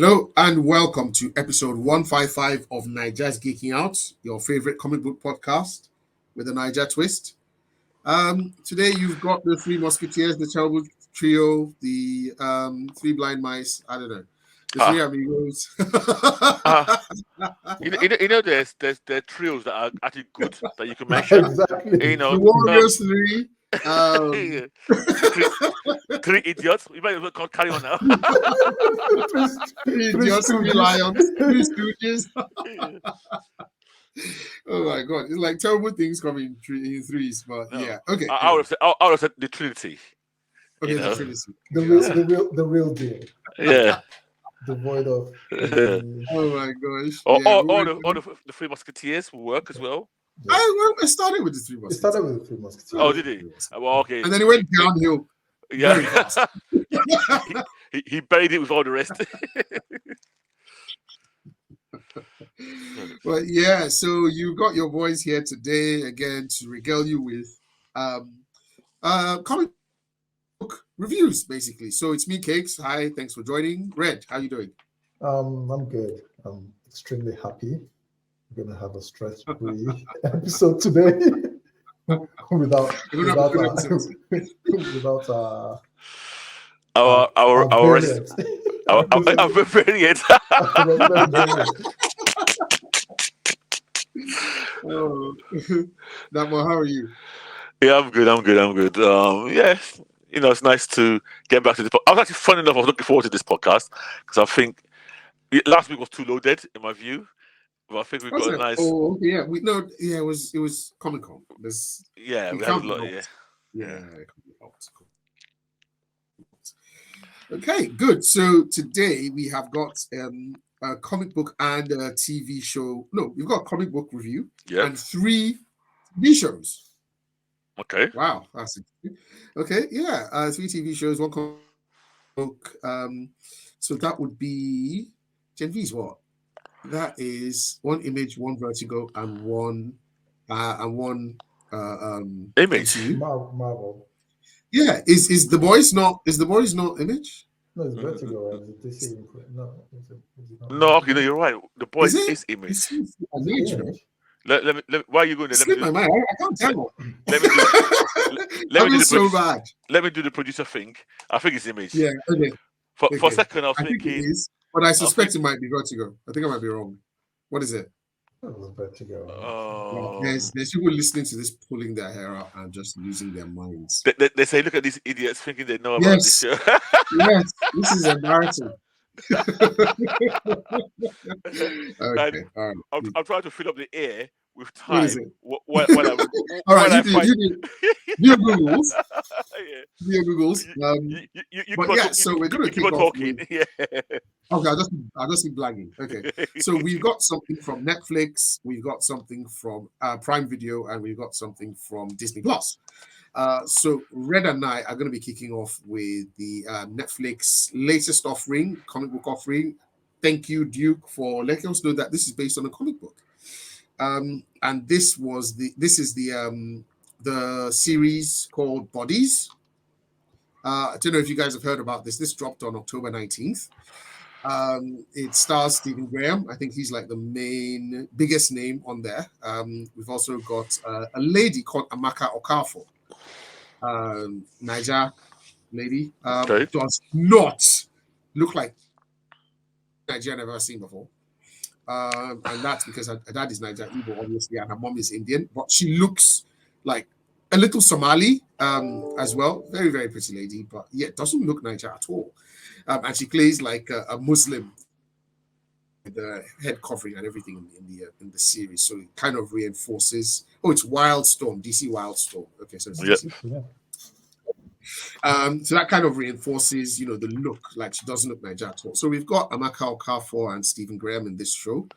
Hello and welcome to episode 155 of Naija's Geeking Out, your favorite comic book podcast with a Naija twist. Today you've got the Three Musketeers, the Terrible Trio, the Three Blind Mice, I don't know, the Three Amigos. There's trios that are actually good that you can mention. Exactly. The Warriors Three. Three idiots. You might as well carry on now. Three idiots, three lions, three stooges. Oh my god, it's like terrible things coming in threes, but No. yeah, okay. I would have said the Trinity. Okay, You know? the Trinity. The real deal. Yeah. Devoid of. Oh my gosh. All Yeah, the Three Musketeers will work as well. I started with the Three It Musketeers. started with the Three Musketeers. Oh, did he? Well, okay. And then it went downhill. Very Yeah. fast. he buried it with all the rest. But yeah, so you got your boys here today again to regale you with comic book reviews, basically. So it's me, Cakes. Hi, thanks for joining. Red, how you doing? I'm good. I'm extremely happy. We're gonna have a stress-free episode today. without our variant. Oh, Damo, how are you? Yeah, I'm good. Yeah, it's nice to get back to this. I was actually, funny enough, I was looking forward to this podcast because I think last week was too loaded in my view. But I think we've got a nice. Oh, yeah. It was Comic Con. We had a lot. Yeah. Okay, good. So today we have got a comic book and a TV show. No, we've got a comic book review and 3 TV shows. Okay. Wow, that's interesting. Okay, yeah. 3 TV shows, 1 comic book. So that would be Gen V's what? That is 1 Image, 1 Vertigo, and one Image. Marvel. Yeah, is the boys not Image? No, it's Vertigo. No, okay, no, you're right. The boys is Image. It's Image. Let me, why are you going there? Slip my mind. I can't tell. Let me do So the producer thing. I think it's Image. Yeah, okay. For a second, I was thinking. Think it is, but I suspect it might be Vertigo. I think I might be wrong. What is it? Vertigo. There's people listening to this pulling their hair out and just losing their minds. They say, look at these idiots thinking they know about this show. Yes, this is embarrassing. Okay, all right. I'm trying to fill up the air with time. What is it? All right, you do Googles. Yeah. You Googles. So we're going to keep talking. Yeah. Okay, I'll just keep blagging. Okay, so we've got something from Netflix, we've got something from Prime Video, and we've got something from Disney Plus. So Red and I are going to be kicking off with the Netflix latest offering, comic book offering. Thank you, Duke, for letting us know that this is based on a comic book. And this is the series called Bodies. I don't know if you guys have heard about this. This dropped on October 19th. It stars Stephen Graham. I think he's like the biggest name on there. We've also got a lady called Amaka Okafor. Naija lady. Does not look like Nigerian I've ever seen before. And that's because her dad is Naija Igbo, obviously, and her mom is Indian. But she looks like a little Somali as well. Very, very pretty lady, but yeah, doesn't look Naija at all. And she plays like a Muslim with the head covering and everything in the series. So it kind of reinforces. Oh, it's Wildstorm, DC Wildstorm. Okay, so it's DC. Yeah. So that kind of reinforces, the look, like she doesn't look Naija at all. So we've got Amaka Okafor and Stephen Graham in this show.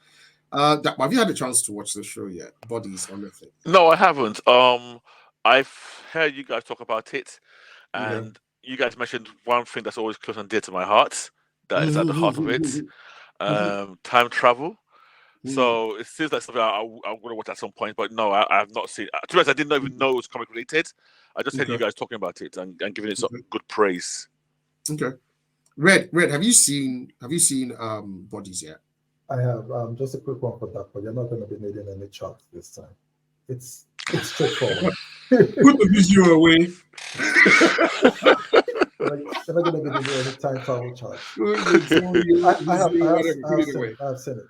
Have you had a chance to watch the show yet? Bodies on Netflix? No, I haven't. I've heard you guys talk about it, and you guys mentioned one thing that's always close and dear to my heart. That is at the heart of it. Time travel. So it seems like something I'm going to watch at some point, but no, I have not seen. To be honest, I didn't even know it was comic related. I just heard you guys talking about it and giving it some good praise. Okay. Red, have you seen Bodies yet? I have just a quick one for that, but you're not going to be needing any charts this time. It's straightforward. Put the video away. You're not going to be needing any time travel charts. I've seen it.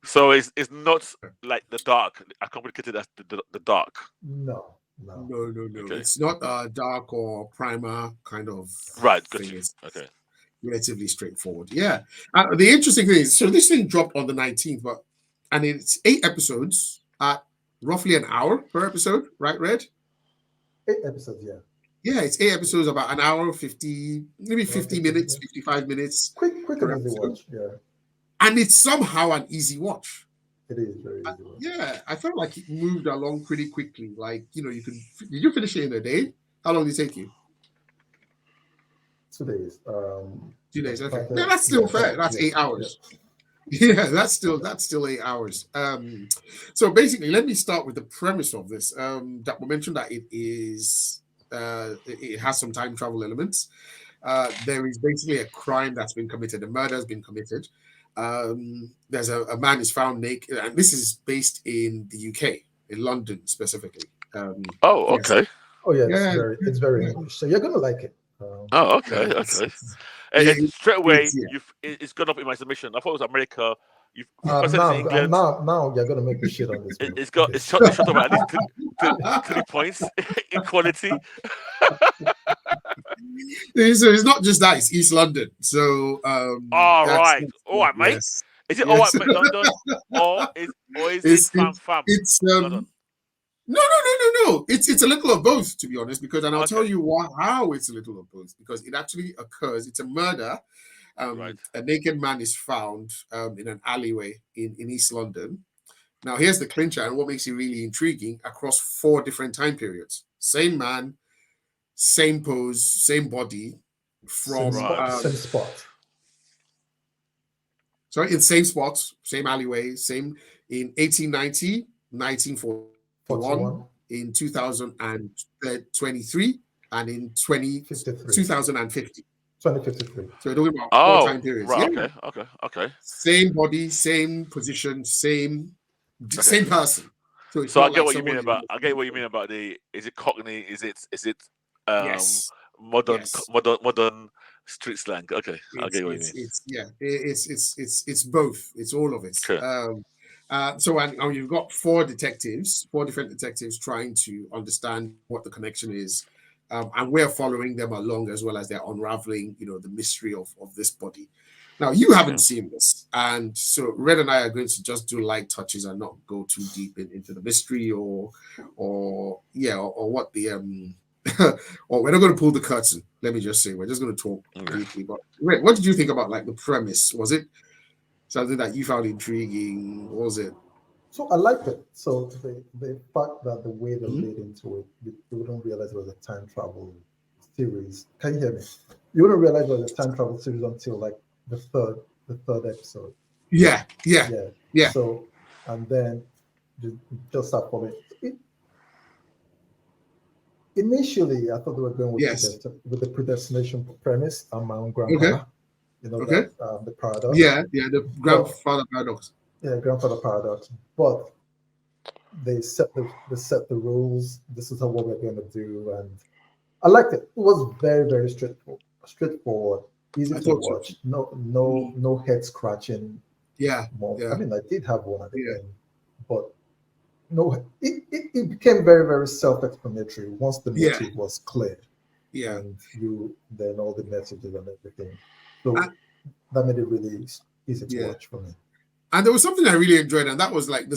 So it's not like the dark, as complicated as the dark. No. Okay. It's not dark or primer kind of thing. It's okay. Relatively straightforward. Yeah. The interesting thing is, so this thing dropped on the 19th, and it's 8 episodes at roughly an hour per episode, right, Red? 8 episodes, yeah. Yeah, it's 8 episodes, about an hour, 50, maybe 50 minutes, 55 minutes. Quick and easy watch, yeah. And it's somehow an easy watch. It is very easy watch. Yeah, I felt like it moved along pretty quickly. Like, did you finish it in a day? How long did it take you? 2 days. 2 days, okay. No, that's still fair. That's 8 hours. Yeah, that's still 8 hours. So basically, let me start with the premise of this. That we mentioned that it is it has some time travel elements. There is basically a crime that's been committed. A murder has been committed. There's a man is found naked, and this is based in the UK, in London specifically. Okay. Yes. Oh yeah, it's very English. So you're gonna like it. Okay. And straight away, it's gone up in my submission. I thought it was America. Now you're gonna make me shit on this. It's shot up at least 3 points. Equality. So it's not just that; it's East London. So all right, mate. Yes. Is it all right, mate, London, or is it fam? It's London? No. It's a little of both, to be honest. Because, and I'll tell you how it's a little of both. Because it actually occurs. It's a murder. A naked man is found in an alleyway in East London. Now, here's the clincher, and what makes it really intriguing: across 4 different time periods, same man, same pose, same body, from same spot. Sorry, in same spots, same alleyway, same in 1890, 1941, in 2023, and in 2050. 2053. So we're talking about 4 time periods. Right, yeah. Okay. Same body, same position, same person. So I get what you mean about. I get what you mean about the. Is it Cockney? Is it? Yes. Modern street slang. Okay, I get what you mean. It's both. It's all of it. Okay. So and you've got 4 different detectives trying to understand what the connection is, and we're following them along as well as they're unraveling, the mystery of this body. Now, you haven't seen this, and so Red and I are going to just do light touches and not go too deep into the mystery or what the or we're not going to pull the curtain. Let me just say, we're just going to talk briefly. But Red, what did you think about like the premise? Was it something that you found intriguing? What was it? So I liked it. So the fact that the way they led into it, you wouldn't realize it was a time travel series. Can you hear me? You wouldn't realize it was a time travel series until like the third episode. Yeah. So, and then just start from it. Initially, I thought they were going with the predestination premise on my own grandpa. Okay. The paradox. Yeah, the grandfather paradox. Yeah, grandfather paradox. But they set the rules. This is what we're going to do, and I liked it. It was very, very straightforward, easy to watch. No head scratching. Yeah. I mean, I did have one at the end, but no, it became very, very self-explanatory once the message was clear. Yeah. And then all the messages and everything. So that made it really easy to watch for me. And there was something I really enjoyed, and that was like the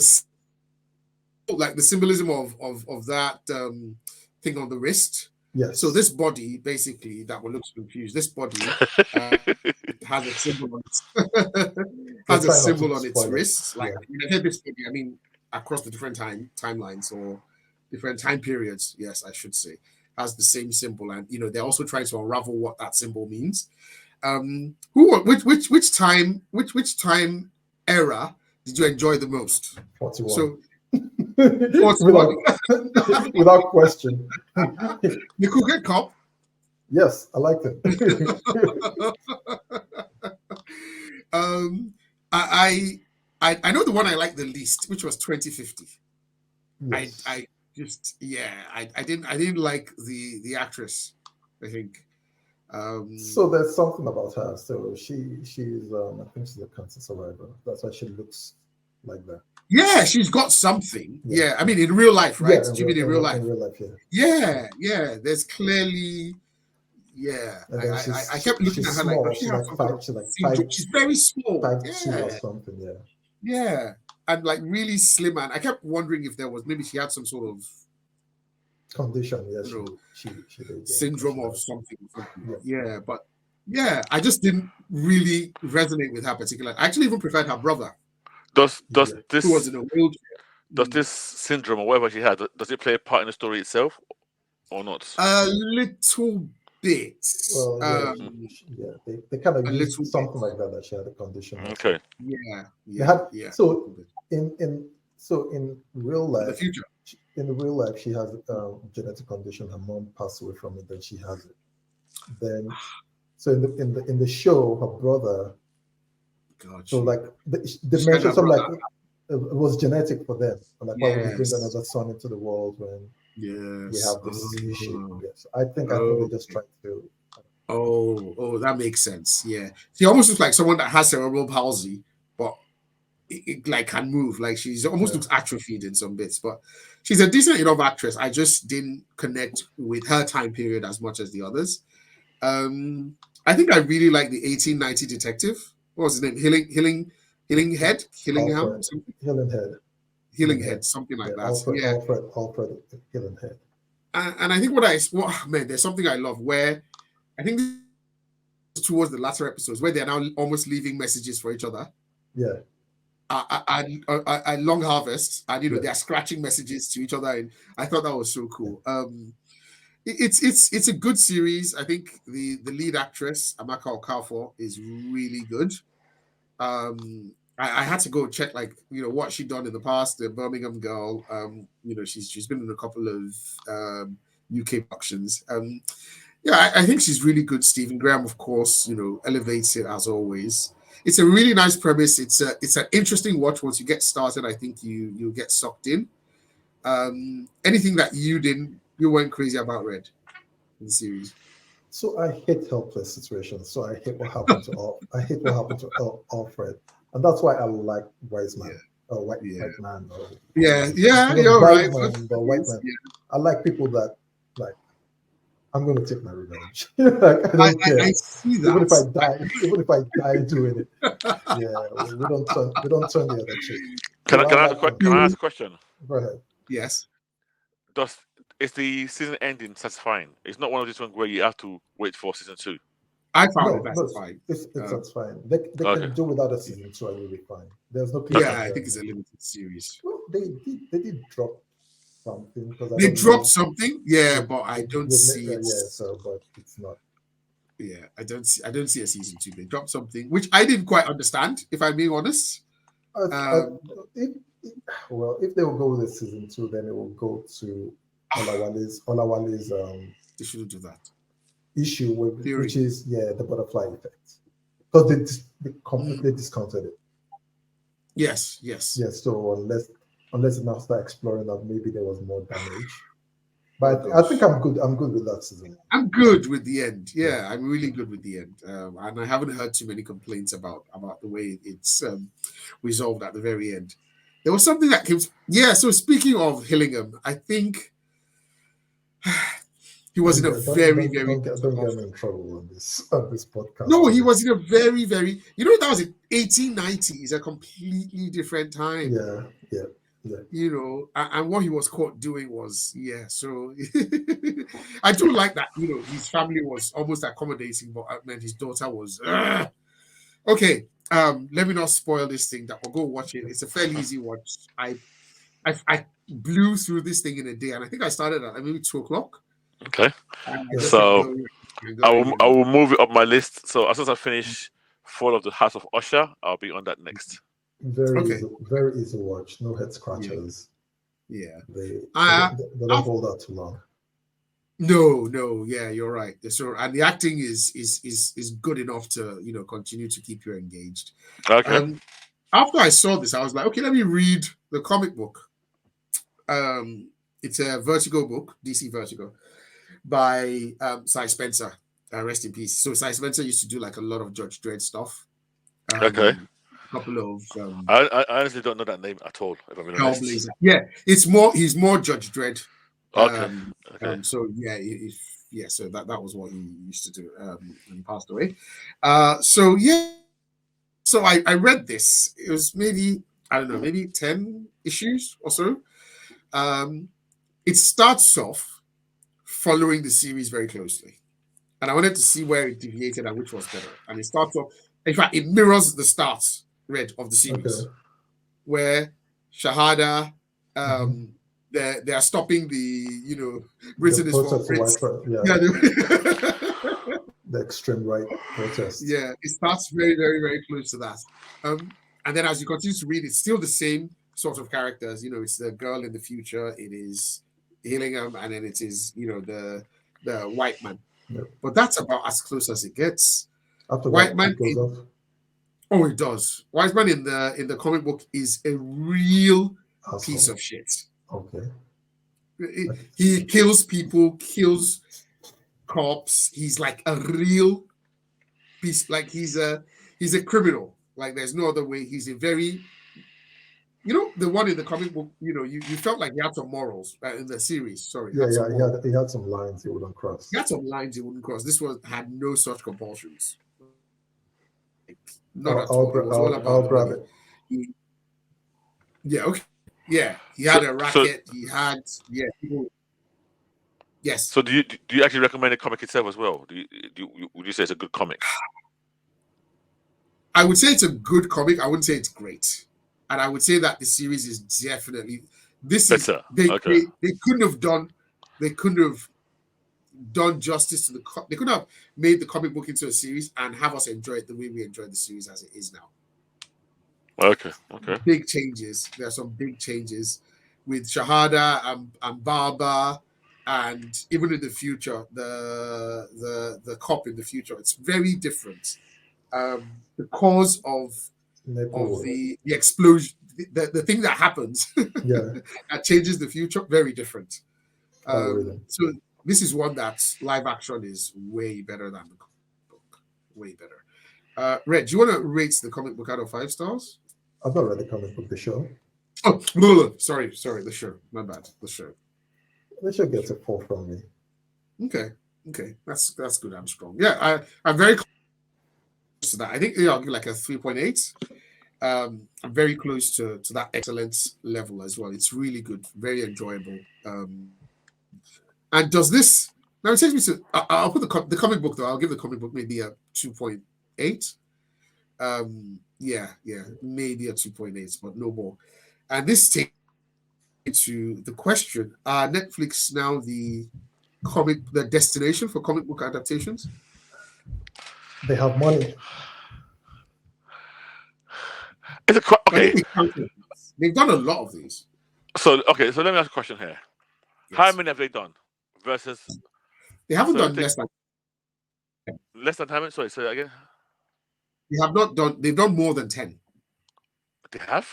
symbolism of that thing on the wrist. Yes. So this body, basically, that one looks confused. This body has a symbol on its wrist. Like when I hear this body, I mean across the different timelines or different time periods. Yes, I should say, has the same symbol, and they're also trying to unravel what that symbol means. Which time era did you enjoy the most? 41. So 41. Without question. The Crooked Cop, Yes, I liked it. I know the one I liked the least, which was 2050. Yes. I just I didn't like the actress. I think. So there's something about her. So she's I think she's a cancer survivor. That's why she looks like that. Yeah, she's got something. Yeah. Yeah, I mean in real life, right? Yeah, Do you mean in real life? in real life, yeah. Yeah. There's clearly, yeah. And then I kept looking she's at her like, small. does she have some sort of She's like syndrome? She's very small. 5'2" or Yeah, something. Yeah. yeah, and like really slim. And I kept wondering if there was maybe she had some sort of Condition. Yeah, you know she did. Yeah, syndrome she of has. something. Yeah. Yeah, but yeah, I just didn't really resonate with her particularly. I actually even preferred her brother, Does Yeah. who was this in a wheelchair. does this syndrome or whatever she had, does it play a part in the story itself or not? A little bit. Well, yeah, they kind of A used little something bit. like that she had a condition. Okay. Yeah, They had yeah. so in real In the life, future. she has a genetic condition. Her mom passed away from it, then she has it. Then, so in the show, her brother. God, So like they She mentioned had her something like brother. it was genetic for them. And like, why would you bring Yes. another son into the world when we Yes. have this issue? Oh, Yes, I think they just tried to. that makes sense. Yeah. She almost looks like someone that has cerebral palsy, but it like can move. Like she's almost Yeah. looks atrophied in some bits, but she's a decent enough actress. I just didn't connect with her time period as much as the others. I think I really like the 1890 detective. What was his name? Hillingham, Alfred something. Hillenhead. Hillinghead, something like Yeah, that. Yeah. Alfred Hillenhead. And I think man, there's something I love where I think towards the latter episodes where they're now almost leaving messages for each other. Yeah. And Long Harvest, and Yeah. they're scratching messages to each other, and I thought that was so cool. It's a good series. I think the lead actress Amaka Okafor is really good. I had to go check what she'd done in the past. The Birmingham girl, she's been in a couple of UK productions. I think she's really good. Stephen Graham, of course, elevates it as always. It's a really nice premise. It's an interesting watch. Once you get started, I think you'll get sucked in. Anything that you weren't crazy about, Red, in the series? So I hate helpless situations. So I hate what happened to Alfred, and that's why I like Wise Man or White Man. Or, You're right. White Man. Yeah. I like people that like. I'm going to take my revenge. Like, I don't care. I see that. Even if I die doing it, we don't turn the other cheek. Can I ask a question? Go ahead. Yes. Is the season ending satisfying? It's not one of these ones where you have to wait for season 2. I found it satisfying. It's satisfying. They can do without a season 2 and you'll be fine. There's no. I think it's a limited series. Well, they did drop something because they dropped something, but I don't see it. But it's not. Yeah, I don't see a season 2. They dropped something which I didn't quite understand, if I'm being honest. If they will go with a season 2, then it will go to Olawale's. They shouldn't do that. Issue which is the butterfly effect, because they completely discounted it. Yes. So unless they now start exploring that, maybe there was more damage. But I think I'm good. I'm good with that season. I'm good with the end. Yeah, I'm really good with the end. And I haven't heard too many complaints about the way it's resolved at the very end. There was something that came. So speaking of Hillingham, I think he was in a very don't get me in trouble on this podcast. No, he was in a very, very. That was in 1890s, a completely different time. Yeah. And what he was caught doing was, so I do like that, his family was almost accommodating, but meant his daughter was, okay, let me not spoil this thing, that we'll go watch it. It's a fairly easy watch. I blew through this thing in a day, and I think I started at maybe 2:00. Okay. So I will move it up my list. So as soon as I finish Fall of the House of Usher, I'll be on that next. Very easy watch. No head scratchers. Yeah. They don't hold out too long. No, yeah, you're right. So, and the acting is good enough to continue to keep you engaged. Okay. After I saw this, I was like, okay, let me read the comic book. It's a Vertigo book, DC Vertigo, by Cy Spencer. Rest in peace. So Cy Spencer used to do like a lot of Judge Dredd stuff. Okay. A couple of I honestly don't know that name at all, if I'm being honest. Hellblazer. Yeah, he's more Judge Dredd. Okay. Okay. So yeah, so that was what he used to do when he passed away. So yeah, so I read this. It was maybe, I don't know, maybe 10 issues or so. It starts off following the series very closely, and I wanted to see where it deviated and which was better. And it starts off, in fact, it mirrors the start of the series, where Shahada, they are stopping the Britain is for Brits. The extreme right protest. Yeah, it starts very, very, very close to that. And then as you continue to read, it's still the same sort of characters. It's the girl in the future, it is Hillingham, and then it is the white man. Yep. But that's about as close as it gets. After White that, man it goes off. Oh, it does. White man in the comic book is a real Asshole. piece of shit. Okay. He kills people, kills cops. He's like a real piece. Like he's a criminal. Like there's no other way. He's a very, the one in the comic book. You felt like he had some morals in the series. Sorry. Yeah. He had some lines he wouldn't cross. He had some lines he wouldn't cross. This one had no such compulsions. Not at all. It was all about grab it. Yeah. Okay. Yeah. He had a racket. He had people. Yes. So do you actually recommend the comic itself as well? Would you say it's a good comic? I would say it's a good comic. I wouldn't say it's great, and I would say that the series is definitely better. They couldn't have done justice to they couldn't have made the comic book into a series and have us enjoy it the way we enjoy the series as it is now. Okay. Big changes. There are some big changes with Shahada and Baba, and even in the future, the cop in the future, it's very different. The cause of the explosion, the thing that happens, that changes the future, very different. So this is one that live action is way better than the comic book. Way better. Red, do you want to rate the comic book out of 5 stars? I've not read the comic book, the show. Oh, no, sorry, the show. My bad, the show. The show gets a 4 from me. Okay, that's good. I'm strong. Yeah, I'm very close to that. I think I'll give like a 3.8. I'm very close to that excellence level as well. It's really good, very enjoyable. And does this now? It takes me to. I'll put the comic book though. I'll give the comic book maybe a 2.8. Yeah, maybe a 2.8, but no more. And this takes to the question: are Netflix now the destination for comic book adaptations? They have money. Okay. They've done a lot of these. So let me ask a question here. Yes. How many have they done? Versus they haven't done less than how many? Sorry, say that again. They have not done. They've done more than 10. They have.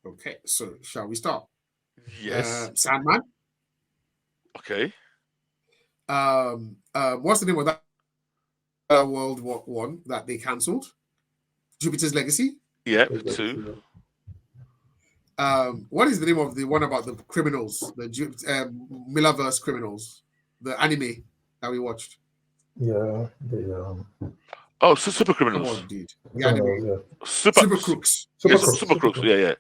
Okay, so shall we start? Yes. Sandman. Okay. What's the name of that World War One that they cancelled? Jupiter's Legacy. Yeah, 2. What is the name of the one about the criminals, the Millerverse criminals, the anime that we watched? Yeah, Super Criminals. Come on, dude. The anime. Yeah. Super Crooks. Super Crooks. Yeah.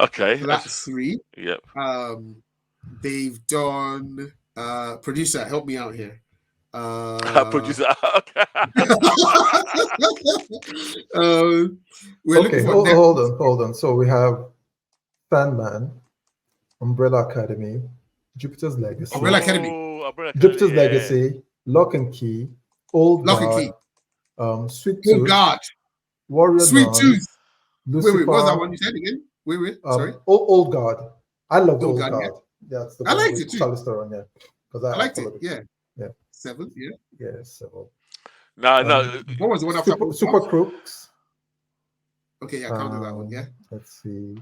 Okay. So that's 3. Yep. They've done. Producer, help me out here. Producer. Okay. Hold on. So we have Sandman, Umbrella Academy, Jupiter's Legacy. Umbrella Academy. Jupiter's Legacy, Lock and Key, Old Guard, Sweet Tooth, God, Warrior Sweet Nun, Tooth. Lucifer, wait, what's that one you said again? Wait, sorry. Old Guard. I love Old Guard. Yeah. That's the I liked it too. Restaurant, yeah. because I liked it. followed Yeah. Yeah. 7. Yeah. Yeah, so No, What was the one after Super Crooks. Okay, yeah, I counted that one. Yeah. Let's see.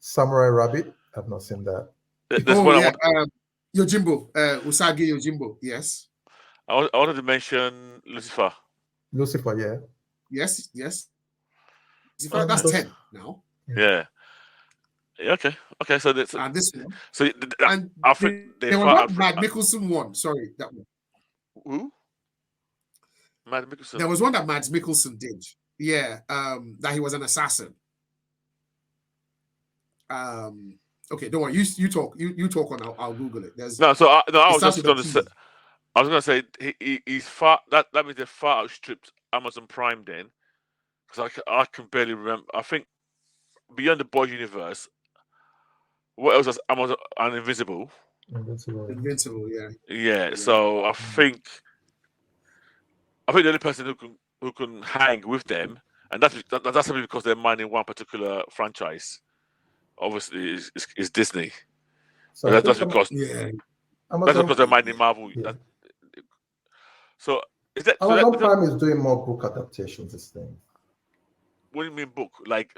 Samurai Rabbit. I've not seen that. There's Oh one yeah. Yojimbo. Usagi Yojimbo. Yes. I wanted to mention Lucifer. Lucifer, yeah. Yes. Yes. That's 10 now. Yeah. Okay. So that's And this one. so And I think there was that Mad Mickelson one. Sorry, that one. Who? Mad Mickelson. There was one that Mads Mikkelsen did. Yeah. That he was an assassin. Okay, don't worry. You talk. You talk on. I'll Google it. I was starts just with a going to T. say. I was going to say he's far. That means they far outstripped Amazon Prime then, because I can barely remember. I think Beyond the Boys universe. What else was Amazon and Invincible? Invincible, yeah. Yeah. So I think the only person who can hang with them, and that's simply because they're minding one particular franchise. Obviously, is Disney. So that's because that's because they're minding Marvel. Yeah. So is that Amazon Prime is doing more book adaptations this thing. What do you mean book? Like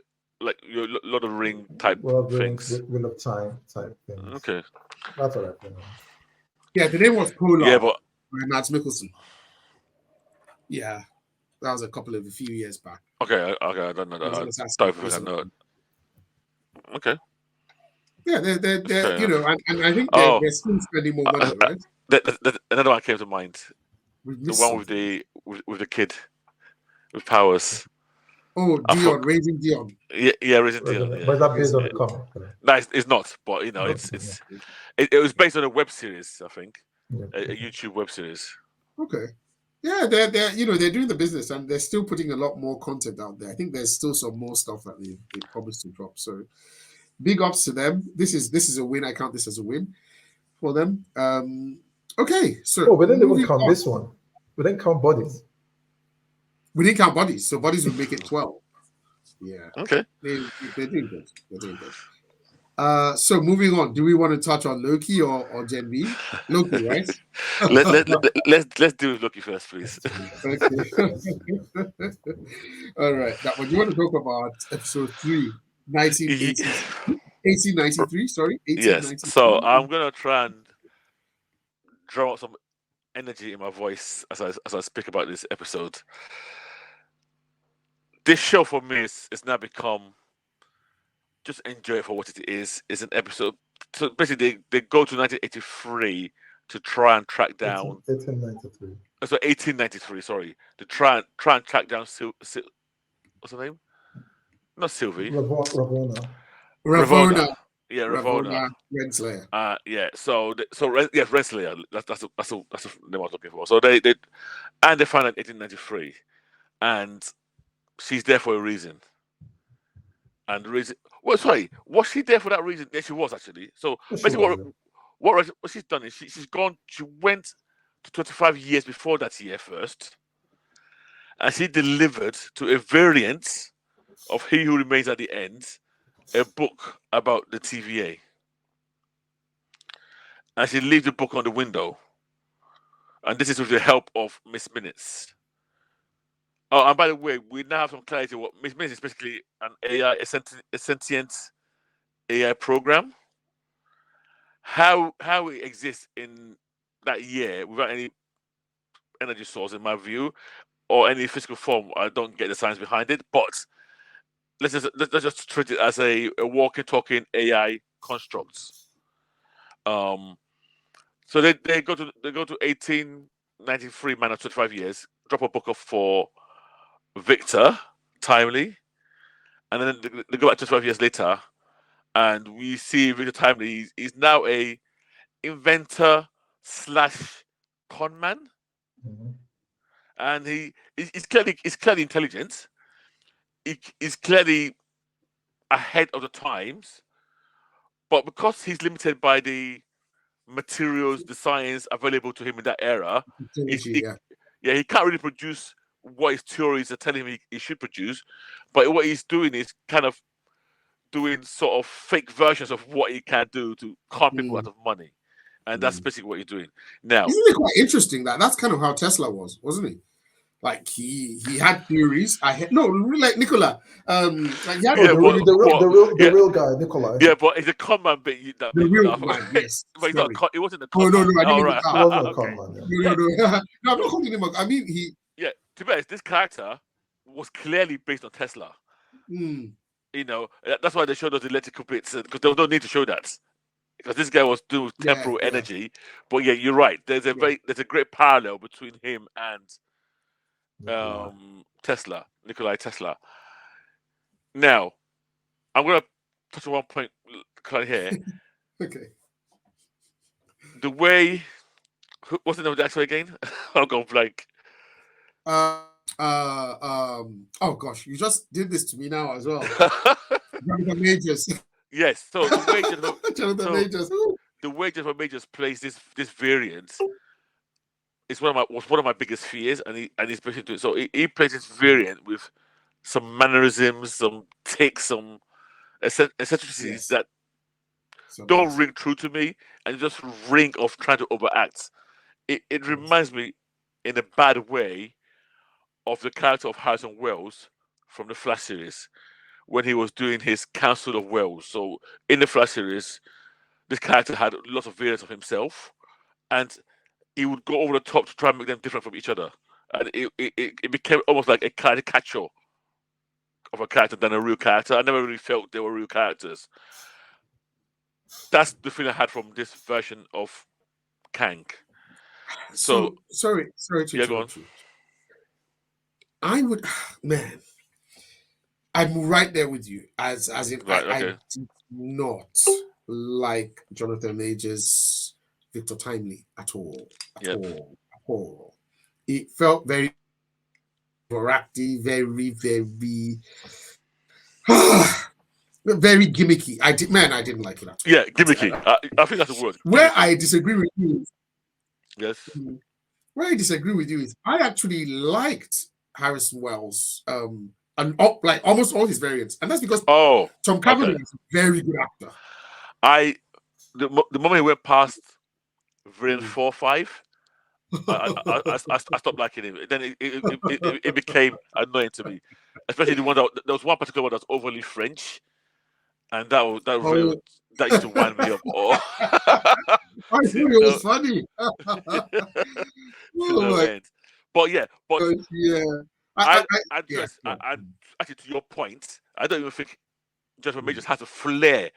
your Lord of the Ring type things? Wheel of Time type things. Okay. That's what I think. Yeah, the name was Polar. Yeah, but by Mads Mikkelsen. Yeah, that was a few years back. Okay, I don't know that. I know it. Okay. Yeah, they're Fair you know, enough. and I think they're still spending more money, right? Another one came to mind. The one with the kid with powers. Oh, Dion, Raising Dion. Yeah, Raising Dion. Yeah. But that based on the comic? No, it's not. But you know, it was based on a web series, I think, a YouTube web series. Okay. Yeah, they're they're doing the business and they're still putting a lot more content out there. I think there's still some more stuff that they promised to drop. So big ups to them. This is a win. I count this as a win for them. Okay, so we didn't even count this one. We didn't count Bodies. We didn't count Bodies, so Bodies would make it 12. Yeah. Okay. They're doing good. They're doing good. So moving on, do we want to touch on Loki or Gen V? Loki, right? let's do Loki first, please. Okay. All right. Now, do you want to talk about episode 3, 1893? Sorry, 1893. Yes. So I'm gonna try and draw out some energy in my voice as I speak about this episode. This show for me is now become just enjoy it for what it is. It's an episode. So basically, they go to 1983 to try and track down. 1893. So 1893. Sorry, to try and track down. What's her name? Not Sylvie. Ravonna. Yeah, Ravonna. Renslayer. Yeah. So Renslayer. That's the name I was looking for. So they find out 1893, and she's there for a reason. And the reason, was she there for that reason? Yeah, she was actually. So basically, what she's done is she went to 25 years before that year first, and she delivered to a variant of He Who Remains at the End, a book about the TVA. And she leaves the book on the window. And this is with the help of Miss Minutes. Oh, and by the way, we now have some clarity. What Miss Minutes is basically an AI, a sentient AI program. How it exists in that year without any energy source, in my view, or any physical form, I don't get the science behind it. But let's just treat it as a walking, talking AI construct. So they go to 1893 minus 25 years, drop a book off for Victor Timely, and then they go back 25 years later, and we see Victor Timely. He's now a inventor / con man, and he's clearly intelligent. He's clearly ahead of the times, but because he's limited by the materials, the science available to him in that era, he can't really produce what his theories are telling him he should produce. But what he's doing is kind of doing sort of fake versions of what he can do to con people out of money. And that's basically what you're doing now. Isn't it quite interesting that that's kind of how Tesla was, wasn't he? Like he had theories. Like Nicola. Like he had the real guy, Nikolai. Yeah, but it's a con man bit that the made me real laugh. man. Yes, But he's not. It wasn't a Oh con no, man. I didn't All mean right. He wasn't a Okay. con man. No, no, I'm not calling him. I mean, he. Yeah. To be honest, this character was clearly based on Tesla. Mm, You know, that's why they showed those electrical bits because there was no need to show that because this guy was doing temporal energy. But yeah, you're right. There's a great parallel between him and Nikolai Tesla. Now, I'm gonna touch on one point here. okay. The way, what's the name of the actor again? I'll go blank. Oh gosh, you just did this to me now as well. Jonathan Majors. Yes. So the way Jonathan Majors plays this variant is was one of my biggest fears, and he's basically doing so. He plays this variant with some mannerisms, some ticks, some eccentricities that don't ring true to me, and just ring of trying to overact. It reminds me, in a bad way, of the character of Harrison Wells from the Flash series when he was doing his Council of Wells. So in the Flash series, this character had lots of variants of himself, and he would go over the top to try and make them different from each other. And it became almost like a caricature of a character than a real character. I never really felt they were real characters. That's the feeling I had from this version of Kang. So sorry to interrupt you. I would, man, I'm right there with you. As in, I did not like Jonathan Majors, Victor Timely at all. At all. It felt very overactive, very, very, very gimmicky. I didn't like it at all. Yeah, gimmicky. I think that's a word. Where gimmicky. I disagree with you. Yes. Where I disagree with you is I actually liked Harrison Wells, and like almost all his variants, and that's because Tom Cavanaugh is a very good actor. The moment he went past variant 4-5, I stopped liking him. Then it became annoying to me, especially the one there was one particular one that was overly French, and that used to wind me up. I thought it was funny. But yeah, actually, to your point, I don't even think Jonathan Majors has a flair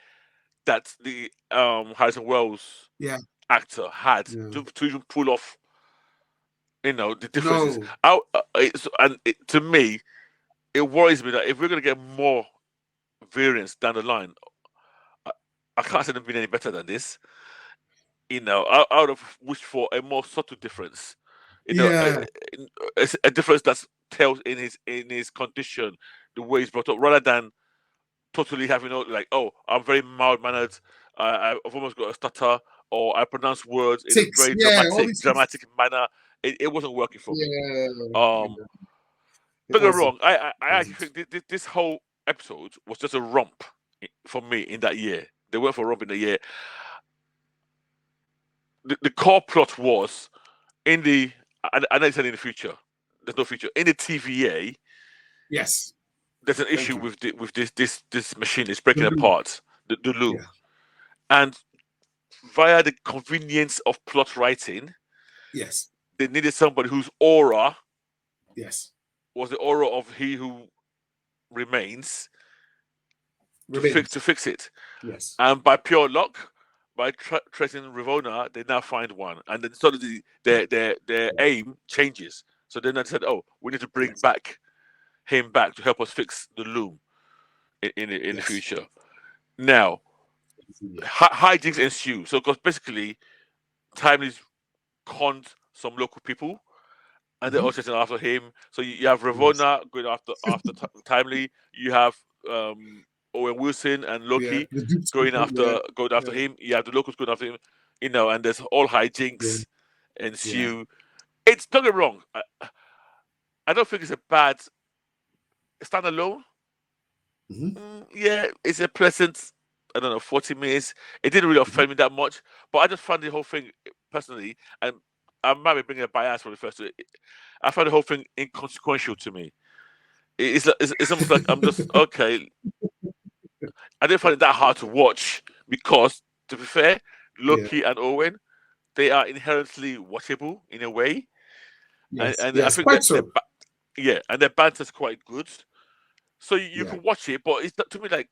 that the Harrison Wells actor had to even pull off, the differences. To me, it worries me that if we're going to get more variants down the line, I can't see them being any better than this. I would have wished for a more subtle difference. A difference that tells in his condition, the way he's brought up, rather than totally having I'm very mild mannered. I've almost got a stutter, or I pronounce words in a very dramatic manner. It wasn't working for me. Don't get me wrong. I actually think this whole episode was just a romp for me in that year. They went for a romp in the year. The core plot was in the. I know it's in the future. There's no future in the TVA. Yes. There's an issue with this machine. It's breaking apart, the loom, and via the convenience of plot writing, they needed somebody whose aura, was the aura of he who remains, to fix it. Yes, and by pure luck, by tracing Ravonna, they now find one, and then suddenly their aim changes. So then they said, "Oh, we need to bring him back to help us fix the loom in the future." Now, hijinks ensue. So, because basically, Timely's conned some local people, and they're all chasing after him. So you have Ravonna going after Timely. You have Owen Wilson and Loki going after him. You have the locals going after him. And there's all hijinks ensue. It's, don't get me wrong. I don't think it's a bad standalone. It's a pleasant I don't know, 40 minutes. It didn't really offend me that much, but I just found the whole thing personally, and I might be bringing a bias for the first two. I found the whole thing inconsequential to me. It's almost like I'm just okay. I didn't find it that hard to watch because, to be fair, Loki and Owen, they are inherently watchable in a way, Yes, and I yes, think quite so. and their banter's quite good. So you Yeah, can watch it, but it's not, to me like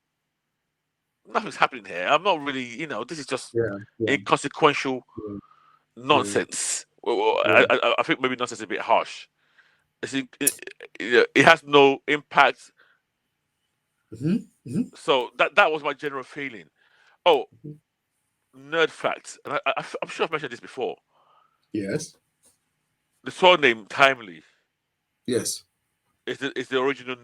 nothing's happening here. I'm not really, this is just yeah, yeah, inconsequential yeah, yeah, nonsense. Well, yeah. I think maybe nonsense is a bit harsh. It has no impact. Hmm. Hmm. So that was my general feeling. Oh, nerd facts, and I'm sure I've mentioned this before. Yes, The surname Timely yes, is the original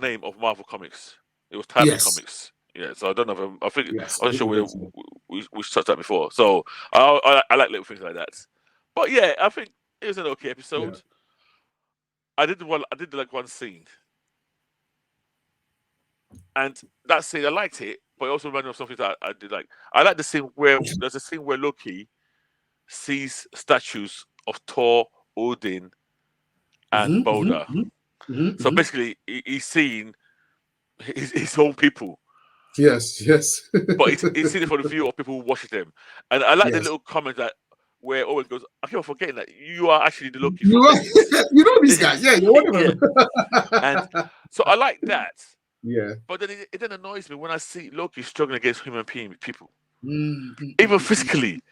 name of Marvel Comics. It was Timely yes, Comics. Yeah, so I don't know. I think yes. I I wasn't think sure it whether makes sense. we touched that before. So I like little things like that. But yeah, I think it was an okay Yeah. episode. I did like one scene, and that scene I liked it, but it also reminded me of something that I did like. I like the scene where there's a scene where Loki sees statues of Thor, Odin, and Hmm. Hmm. Balder. Hmm. Hmm. So Hmm. basically, he's seeing his own people, Yes, yes, but he's seeing it from the view of people who worship them. And I like the yes. little comment that where Owen goes, "I keep on forgetting that you are actually the Loki You from are, the." you know these guys. Yeah, you're one of Yeah, and them. so I like that. Yeah. But then it then annoys me when I see Loki struggling against human people, Mm, mm, even mm, mm, physically.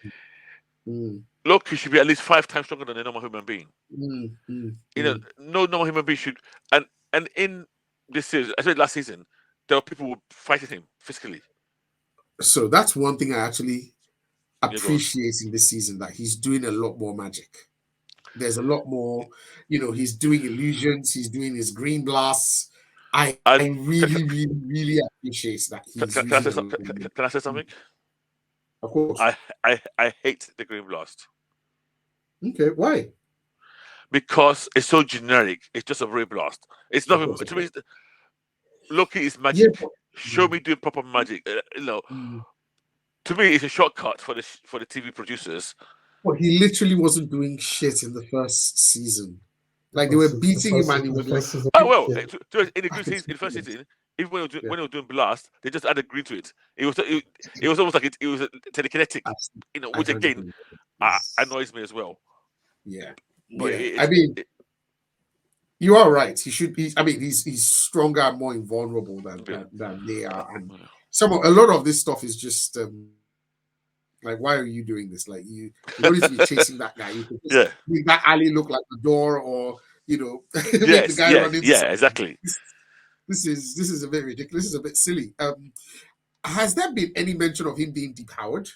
mm, Loki should be at least 5 times stronger than a normal human being. mm, mm, mm. No normal human being should. And in this season, I said last season, there were people fighting him physically. So that's one thing I actually Yeah, go on. appreciate in this season, that he's doing a lot more magic. There's a lot more, he's doing illusions, he's doing his green blasts. I And really, really, really appreciate that he's can I using say a lot more. can I say something? Of course. I hate the Green Blast Okay, why? because it's so generic. It's just a Green Blast. It's Of not course, of to me. course. Loki is Yeah. magic. Show me doing proper magic. Mm. To me, it's a shortcut for the TV producers. But he literally wasn't doing shit in the first season. The Like, they were first, the beating him first, and he the was like, first season. Oh well, Yeah, in the I green can season, see in the first it. season, even Yeah, when they were doing blast, they just added green to it. It was almost like it was telekinetic, I, I which can again understand. It's- annoys me as well. Yeah, But yeah. I mean, you are right. He should be. I mean, he's stronger and more invulnerable than yeah. they Uh, are. And a lot of this stuff is just like, why are you doing this? Like, you don't need to be chasing that guy. You could just yeah. make that alley look like a door, or make the Yes. guy run Yes. into Yeah. something. Exactly. This is a bit ridiculous. This is a bit silly. Has there been any mention of him being depowered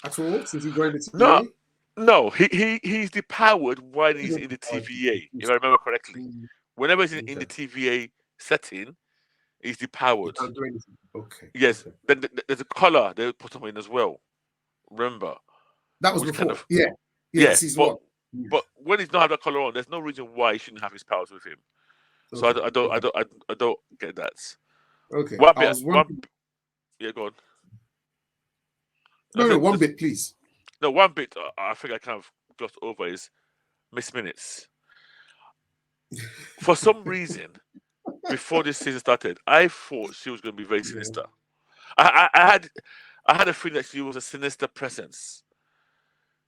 at all since he joined the No. TVA? No. He's depowered when He's he's not in the depowered. TVA. If I remember correctly, Mm, whenever he's in okay. the TVA setting, he's He depowered. can't do anything. Okay. Yes. Okay. Then there's a collar they put him in as well. Remember, That was which kind before. of Yeah. Yeah. yeah. Season one. But when he's not have that collar on, there's no reason why he shouldn't have his powers with him. So Okay. Okay. I don't get that. Okay. One I bit, was wondering. yeah, go on. I No, no, said one just bit, please. no one bit. I think I kind of glossed over is Miss Minutes. For some reason, before this season started, I thought she was going to be very Yeah. sinister. I had a feeling that she was a sinister presence.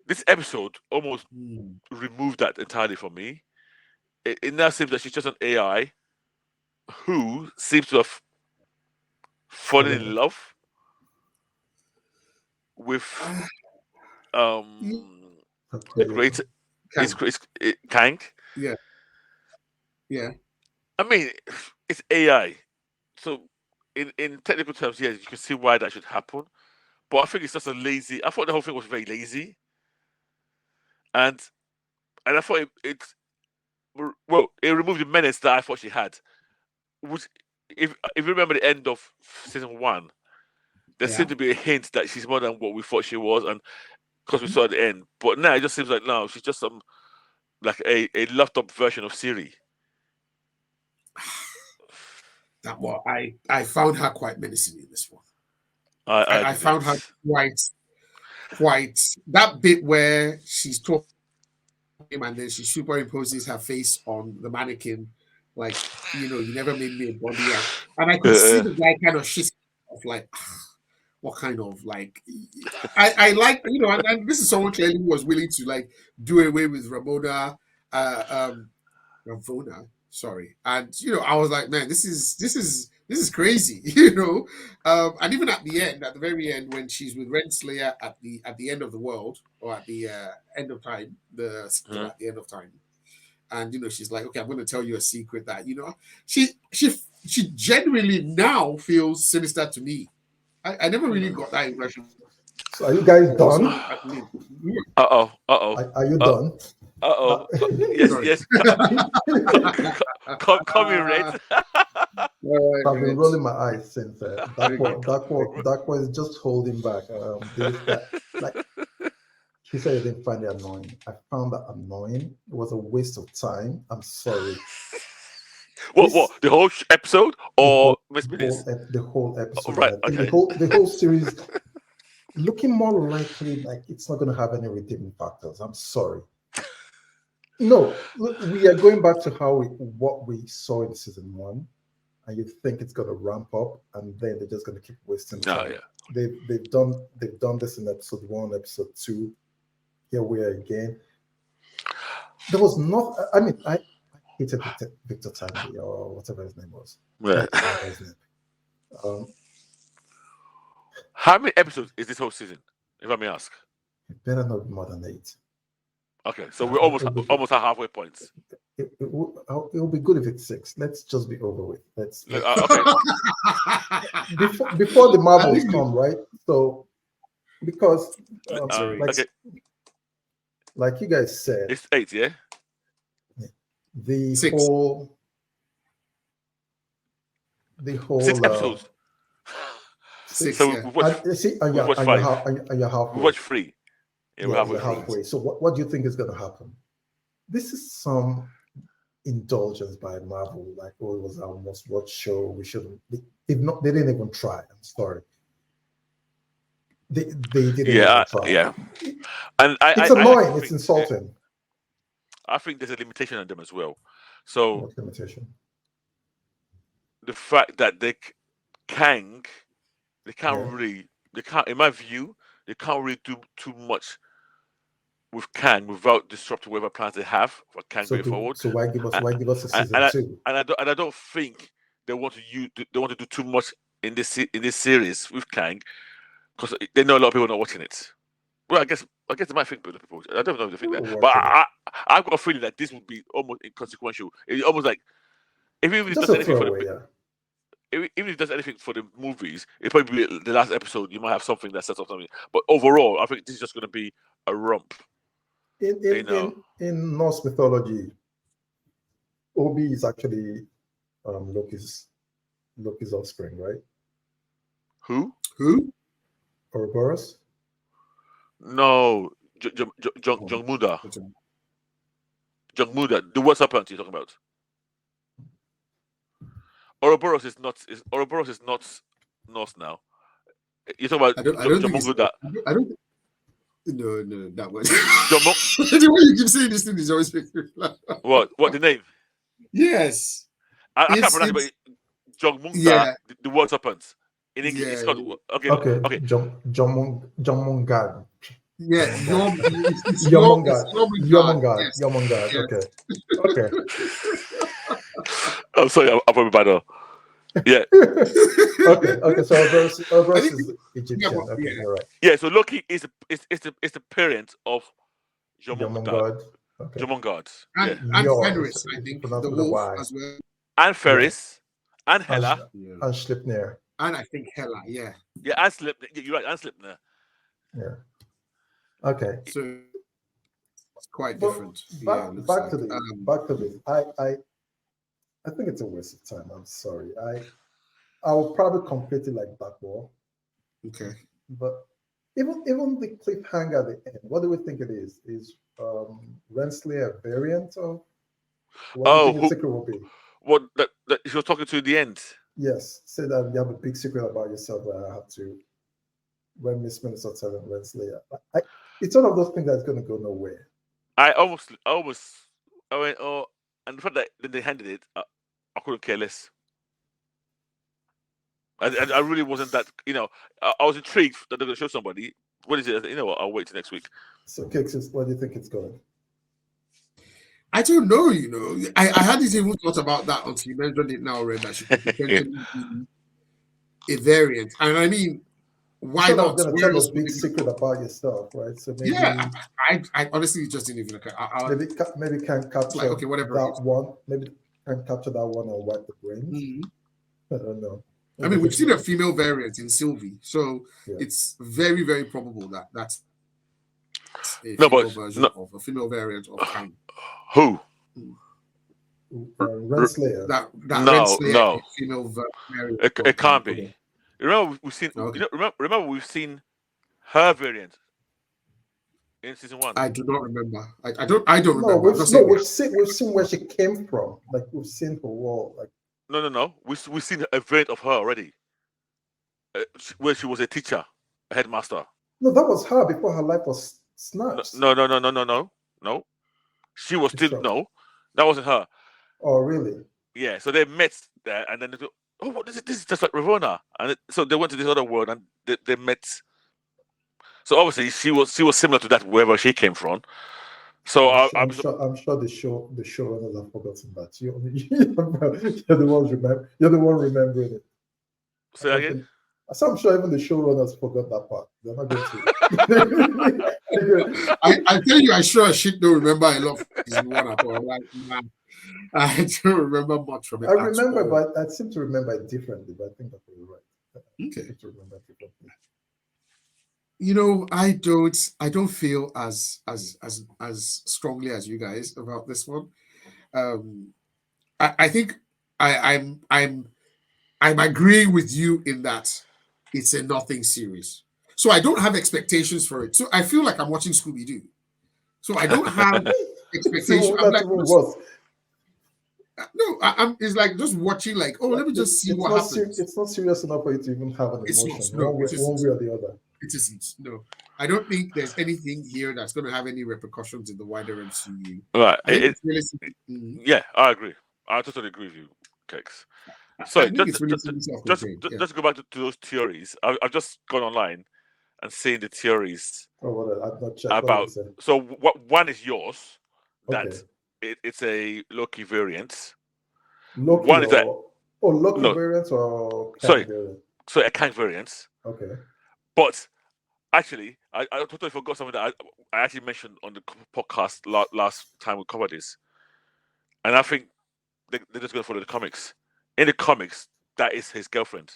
This episode almost Mm. removed that entirely from me. It now seems that she's just an AI who seems to have fallen in love with the great Kang. Kang. Yeah. Yeah. I mean, it's AI, so in technical terms, yes, you can see why that should happen. But I think it's just a lazy. I thought the whole thing was very lazy, and I thought it removed the menace that I thought she had. Which, if you remember the end of season one, there Yeah. seemed to be a hint that she's more than what we thought she was, and because we saw at the end. But now it just seems like no, she's just some like a loved up version of Siri. That I found her quite menacing in this one. I found her quite that bit where she's talking and then she superimposes her face on the mannequin, like, you never made me a body, and I could see the guy kind of shit off, like, what kind of, like, I like, and this is someone clearly who was willing to, like, do away with Ravona, sorry, and I was like, man, this is crazy, and even at the very end, when she's with Renslayer at the end of the world, or at the end of time, the sequel at the end of time, and she's like, okay, I'm going to tell you a secret that she genuinely now feels sinister to me. I never really got that impression. So are you guys done? Are you done? Yes. Come in, Red. I've been rolling my eyes since that was just holding back. Like he said, he didn't find it annoying. I found that annoying. It was a waste of time. I'm sorry. What? The whole episode or Miss Minutes? The whole episode. Right. Okay. The whole series looking more likely like it's not going to have any redeeming factors. I'm sorry. No, look, we are going back to what we saw in season 1, and you think it's going to ramp up, and then they're just going to keep wasting time. They've done this in episode 1, episode 2. Here we are again. There was not. I mean, I hated Victor Tandy or whatever his name was. Right. How many episodes is this whole season, if I may ask? It better not be more than 8. Okay, so we're almost at halfway points. It will be good if it's 6. Let's just be over with. Okay. before the Marvels come, right? So because like you guys said, it's 8, yeah. The 6. whole 6 episodes. 6. So Yeah. we watched 5. You're halfway. We watched 3. Yeah, we're halfway. So what do you think is going to happen? This is some indulgence by Marvel. Like, it was our most watched show. We shouldn't. They didn't even try. I'm sorry. They didn't even try. Yeah. And it's annoying. It's insulting. I think there's a limitation on them as well. So what limitation? The fact that they can't really, in my view, they can't really do too much with Kang without disrupting whatever plans they have for Kang going forward. So why give us a season 2? And I don't think they want to do too much in this series with Kang, because they know a lot of people are not watching it. Well, I guess they might think people. I don't know if they think that, but I've got a feeling that this would be almost inconsequential. It's almost like if it does anything for if it does anything for the movies, it probably be the last episode. You might have something that sets up something, but overall, I think this is just going to be a romp. In Norse mythology, Obi is actually Loki's offspring, right? Who? Ouroboros? No, Jungmuda. Jungmuda. The what's up you're talking about? Ouroboros is not Norse now. You're talking about Jungmuda. I don't. No, that was. The way you keep saying this thing is always making me laugh. What the name? Yes. I can't pronounce it, but Jungmuda, the word serpent. In English, it's called okay. Jomungad. Yeah, Yomungad. Yes. Yomungad. Okay. I'm sorry, I'm probably bad now. Yeah. Okay. So Ouroboros is Egyptian. Okay, you're right. Yeah. So Loki is the parent of Jomungad. Okay. Jomungad. And Fenris, I think, the wolf as well. And Ferris, and Hela, and Sleipnir. And I think Hela, yeah. Yeah, and Sleipnir. You're right, and Sleipnir. Yeah. Okay. So it's quite different. Back to this. I think it's a waste of time. I'm sorry. I will probably complete it like Blackball. Okay. But even the cliffhanger at the end, what do we think it is? Is Renslayer a variant of what do you think the secret will be? What that you're talking to in the end? Yes. Say that you have a big secret about yourself that I have to when Miss Minnesota and Renslayer. It's one of those things that's going to go nowhere. I almost, I went, oh, and the fact that then they handed it, I couldn't care less. I really wasn't that, I was intrigued that they're going to show somebody. What is it? You know what? I'll wait till next week. So, Kix, what do you think it's going? I don't know, I hadn't even thought about that until you mentioned it now, Red, that she could potentially be a variant. And I mean, why not? Going to tell us big secret about yourself, right? So maybe, yeah, I honestly just didn't even look maybe can capture like, okay, whatever that one. Maybe can capture that one and wipe the brains. Mm-hmm. I don't know. I mean, we've seen a female variant in Sylvie, so it's very, very probable that that's a female version of a female variant of Kang. Who? Renslayer. That no. Female variant. It can't be. Okay. Remember, we've seen. Okay. Remember, we've seen her variant in season 1. I do not remember. I don't remember. We've seen where she came from. Like we've seen her wall. Like no. We've seen a variant of her already, where she was a teacher, a headmaster. No, that was her before her life was snatched. No. She was still that wasn't her. Oh, really? Yeah. So they met there, and then they go, "Oh, this is just like Ravonna," and so they went to this other world, and they met. So obviously, she was similar to that wherever she came from. So I'm sure the showrunners have forgotten that. You're the one remembering it. Say again. So I'm sure even the showrunners forgot that part. They're not going to. I tell you, I sure shit don't remember a lot of season 1 at all. Like, man, I don't remember much from it. I remember, but I seem to remember it differently. But I think that you're right. Okay. I seem to remember it differently. I don't feel as strongly as you guys about this one. I think I'm agreeing with you in that it's a nothing series. So I don't have expectations for it. So I feel like I'm watching Scooby-Doo. So I don't have expectations. It's like just watching, like, let me just see what happens. It's not serious enough for you to even have an emotion. One way or the other. It isn't. No, I don't think there's anything here that's going to have any repercussions in the wider MCU. Right. Yeah, I agree. I totally agree with you, Kex. So just to go back to those theories, I've just gone online and seen the theories about. So one is yours, that it's a Loki variant. One is that Loki variant or Kang variant? So a Kang variant. Okay. But actually, I totally forgot something that I actually mentioned on the podcast last time we covered this, and I think they're just going to follow the comics. In the comics, that is his girlfriend.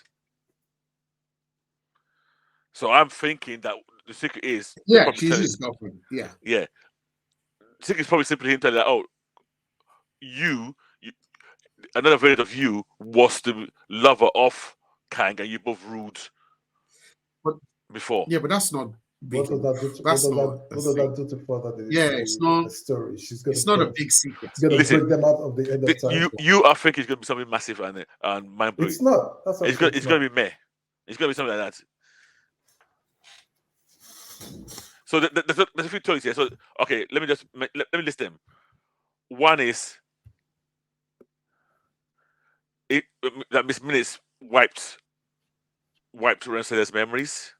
So I'm thinking that the secret is she's his girlfriend. Yeah. The secret is probably simply him telling that, you another variant of you was the lover of Kang, and you both ruled before. Yeah, but that's not big. What does that do to further the story? It's not a big secret. It's going to break them out of the end of time. You are thinking it's going to be something massive and mind blowing. It's not. It's going to be meh. It's going to be something like that. So there's a few theories here. So okay, let me list them. One is that Miss Minutes wiped Renslayer's memories.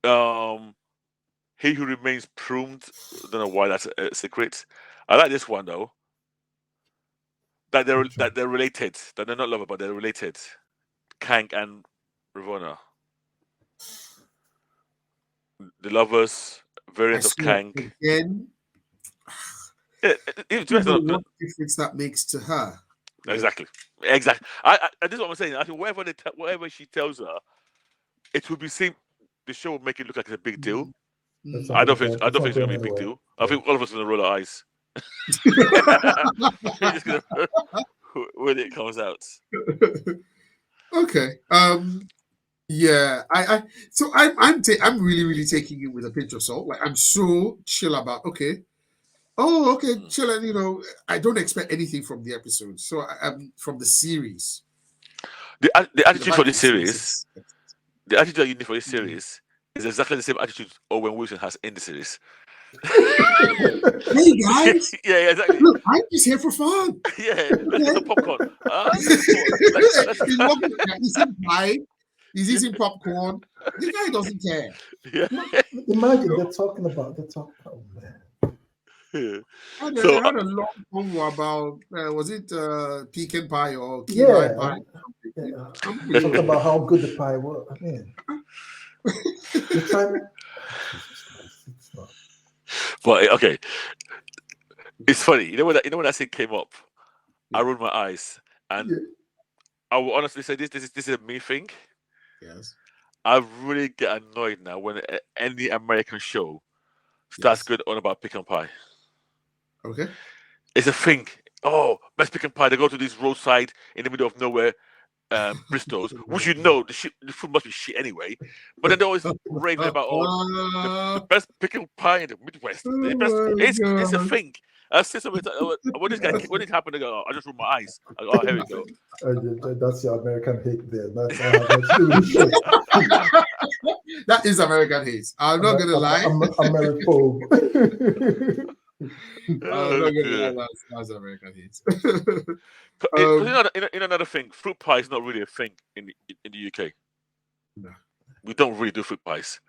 He who remains pruned. Don't know why that's a secret. I like this one though. That they're related. That they're not lovers, but they're related. Kang and Ravonna. The lovers, variant of Kang. Again, what difference that makes to her? Exactly. This is what I'm saying. I think whatever she tells her, it will be seen. The show will make it look like it's a big deal. I don't think it's going to be a big deal. I think all of us are going to roll our eyes when it comes out. Okay. Yeah. I'm really, really taking it with a pinch of salt. Like, I'm so chill about. Okay. Oh, okay, chill. And I don't expect anything from the episode. So from the series. The attitude for this series. the attitude you need for this series is exactly the same attitude Owen Wilson has in the series. Hey guys, yeah, exactly. look, I'm just here for fun. Yeah, let's get some popcorn. Let's He's walking, he's eating pie, he's eating popcorn. This guy doesn't care. yeah. Imagine they're talking about. Oh man. I had So a long convo about was it pecan pie or key Yeah. lime pie? Yeah. Talk about how good the pie was. I mean, you're trying. Jesus Christ, it's not. but okay, it's funny. You know when that scene came up, I Yeah. rolled my eyes, and Yeah. I will honestly say this is a me thing. Yes. I really get annoyed now when any American show starts Yes. going on about pecan pie. Okay. It's a thing. Oh, best pecan pie. They go to this roadside in the middle of nowhere, Bristol's, which the food must be shit anyway. But then they're always raving about the best pecan pie in the Midwest. The best. It's a thing. I see something. When it happened, I go, oh, I just rolled my eyes. I go, oh, here we go. That's your American hate there. That's not how much to do with shit. That is American hate. I'm not gonna lie. Ameriphobe. I'm not gonna lie. That's American hate. In another thing, fruit pie is not really a thing in the UK. No. We don't really do fruit pies.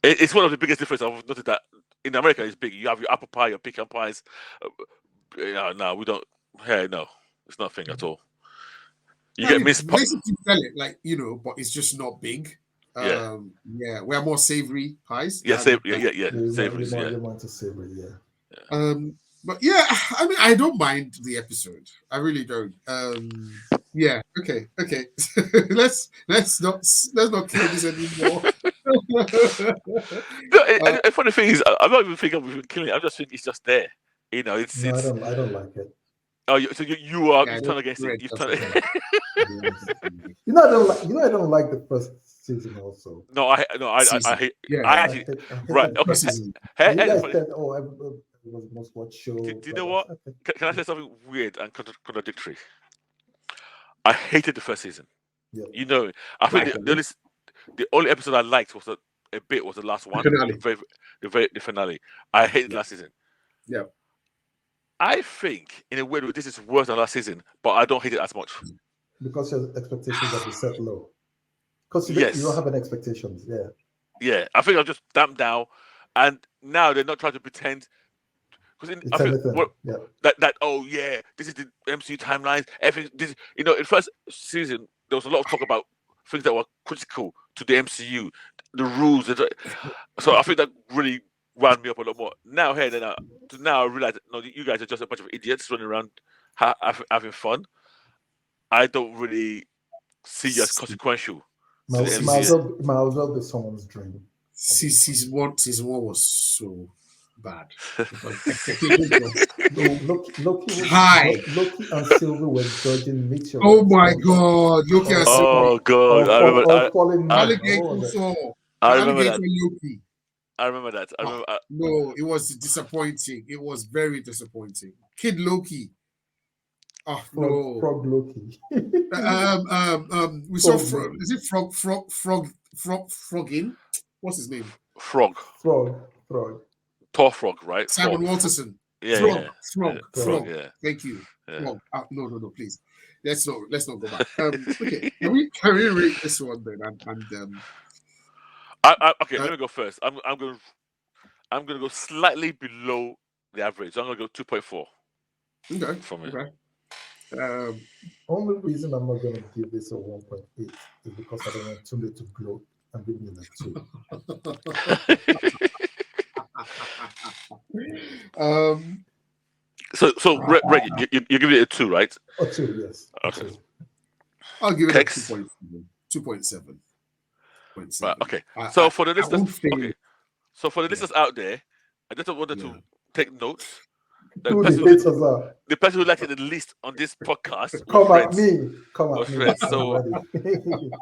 It's one of the biggest differences. I've noticed that in America it's big. You have your apple pie, your pecan pies. No, we don't. Hey, no, it's not a thing at all. You get minced pie. Basically sell it like but it's just not big. Yeah. We're more savory pies. Yeah, savory. Yeah. Savory. Savory. You want to savory, yeah. But yeah, I mean, I don't mind the episode. I really don't. Yeah. Okay. let's not kill this anymore. The funny thing is, I'm not even thinking we've been killing it. I just think it's just there. I don't like it. Oh, so you are you turn against it. You've Turn I don't like the first season also. No, I hate. Yeah. I actually right. Okay. You guys said, everybody must watch show. Do you know what? Can I say something weird and contradictory? I hated the first season. Yeah. I think the only episode I liked was was the last one, the finale. I hated the last season. Yeah. I think in a way this is worse than last season, but I don't hate it as much because your expectations have been set low. Because you don't have any expectations. Yeah. Yeah, I think I'll just damp down, and now they're not trying to pretend. Because this is the MCU timelines. Everything. In the first season there was a lot of talk about things that were critical to the MCU, the rules. So I think that really wound me up a lot more. Now I realize no, you guys are just a bunch of idiots running around having fun. I don't really see you as consequential. Might as well be someone's dream. Season one was so bad. Loki and Sylvie were dodging meteorites. Oh my God, Loki and Sylvie. Oh God, I remember. Alligator Loki. I remember that. No, it was disappointing. It was very disappointing. Kid Loki. Oh no. Frog Loki. We saw Frog. Is it Froggin? What's his name? Frog. Thor Frog, right? Simon Walterson. Frog. Yeah. Thank you. Yeah. Frog. No, please. Let's not go back. Okay. Can we read this one then? Okay, let me go first. I'm gonna go slightly below the average. So I'm gonna go 2.4. Okay. For me. Okay. Only reason I'm not gonna give this a 1.8 is because I don't want Tunde to gloat and give me a 2. So Greg, you give it a 2, right? A 2, yes. Okay. 2. I'll give it a 2.7. Right, okay. So for the listeners out there, I just wanted to take notes. The person who liked it the least on this podcast. Come at me. So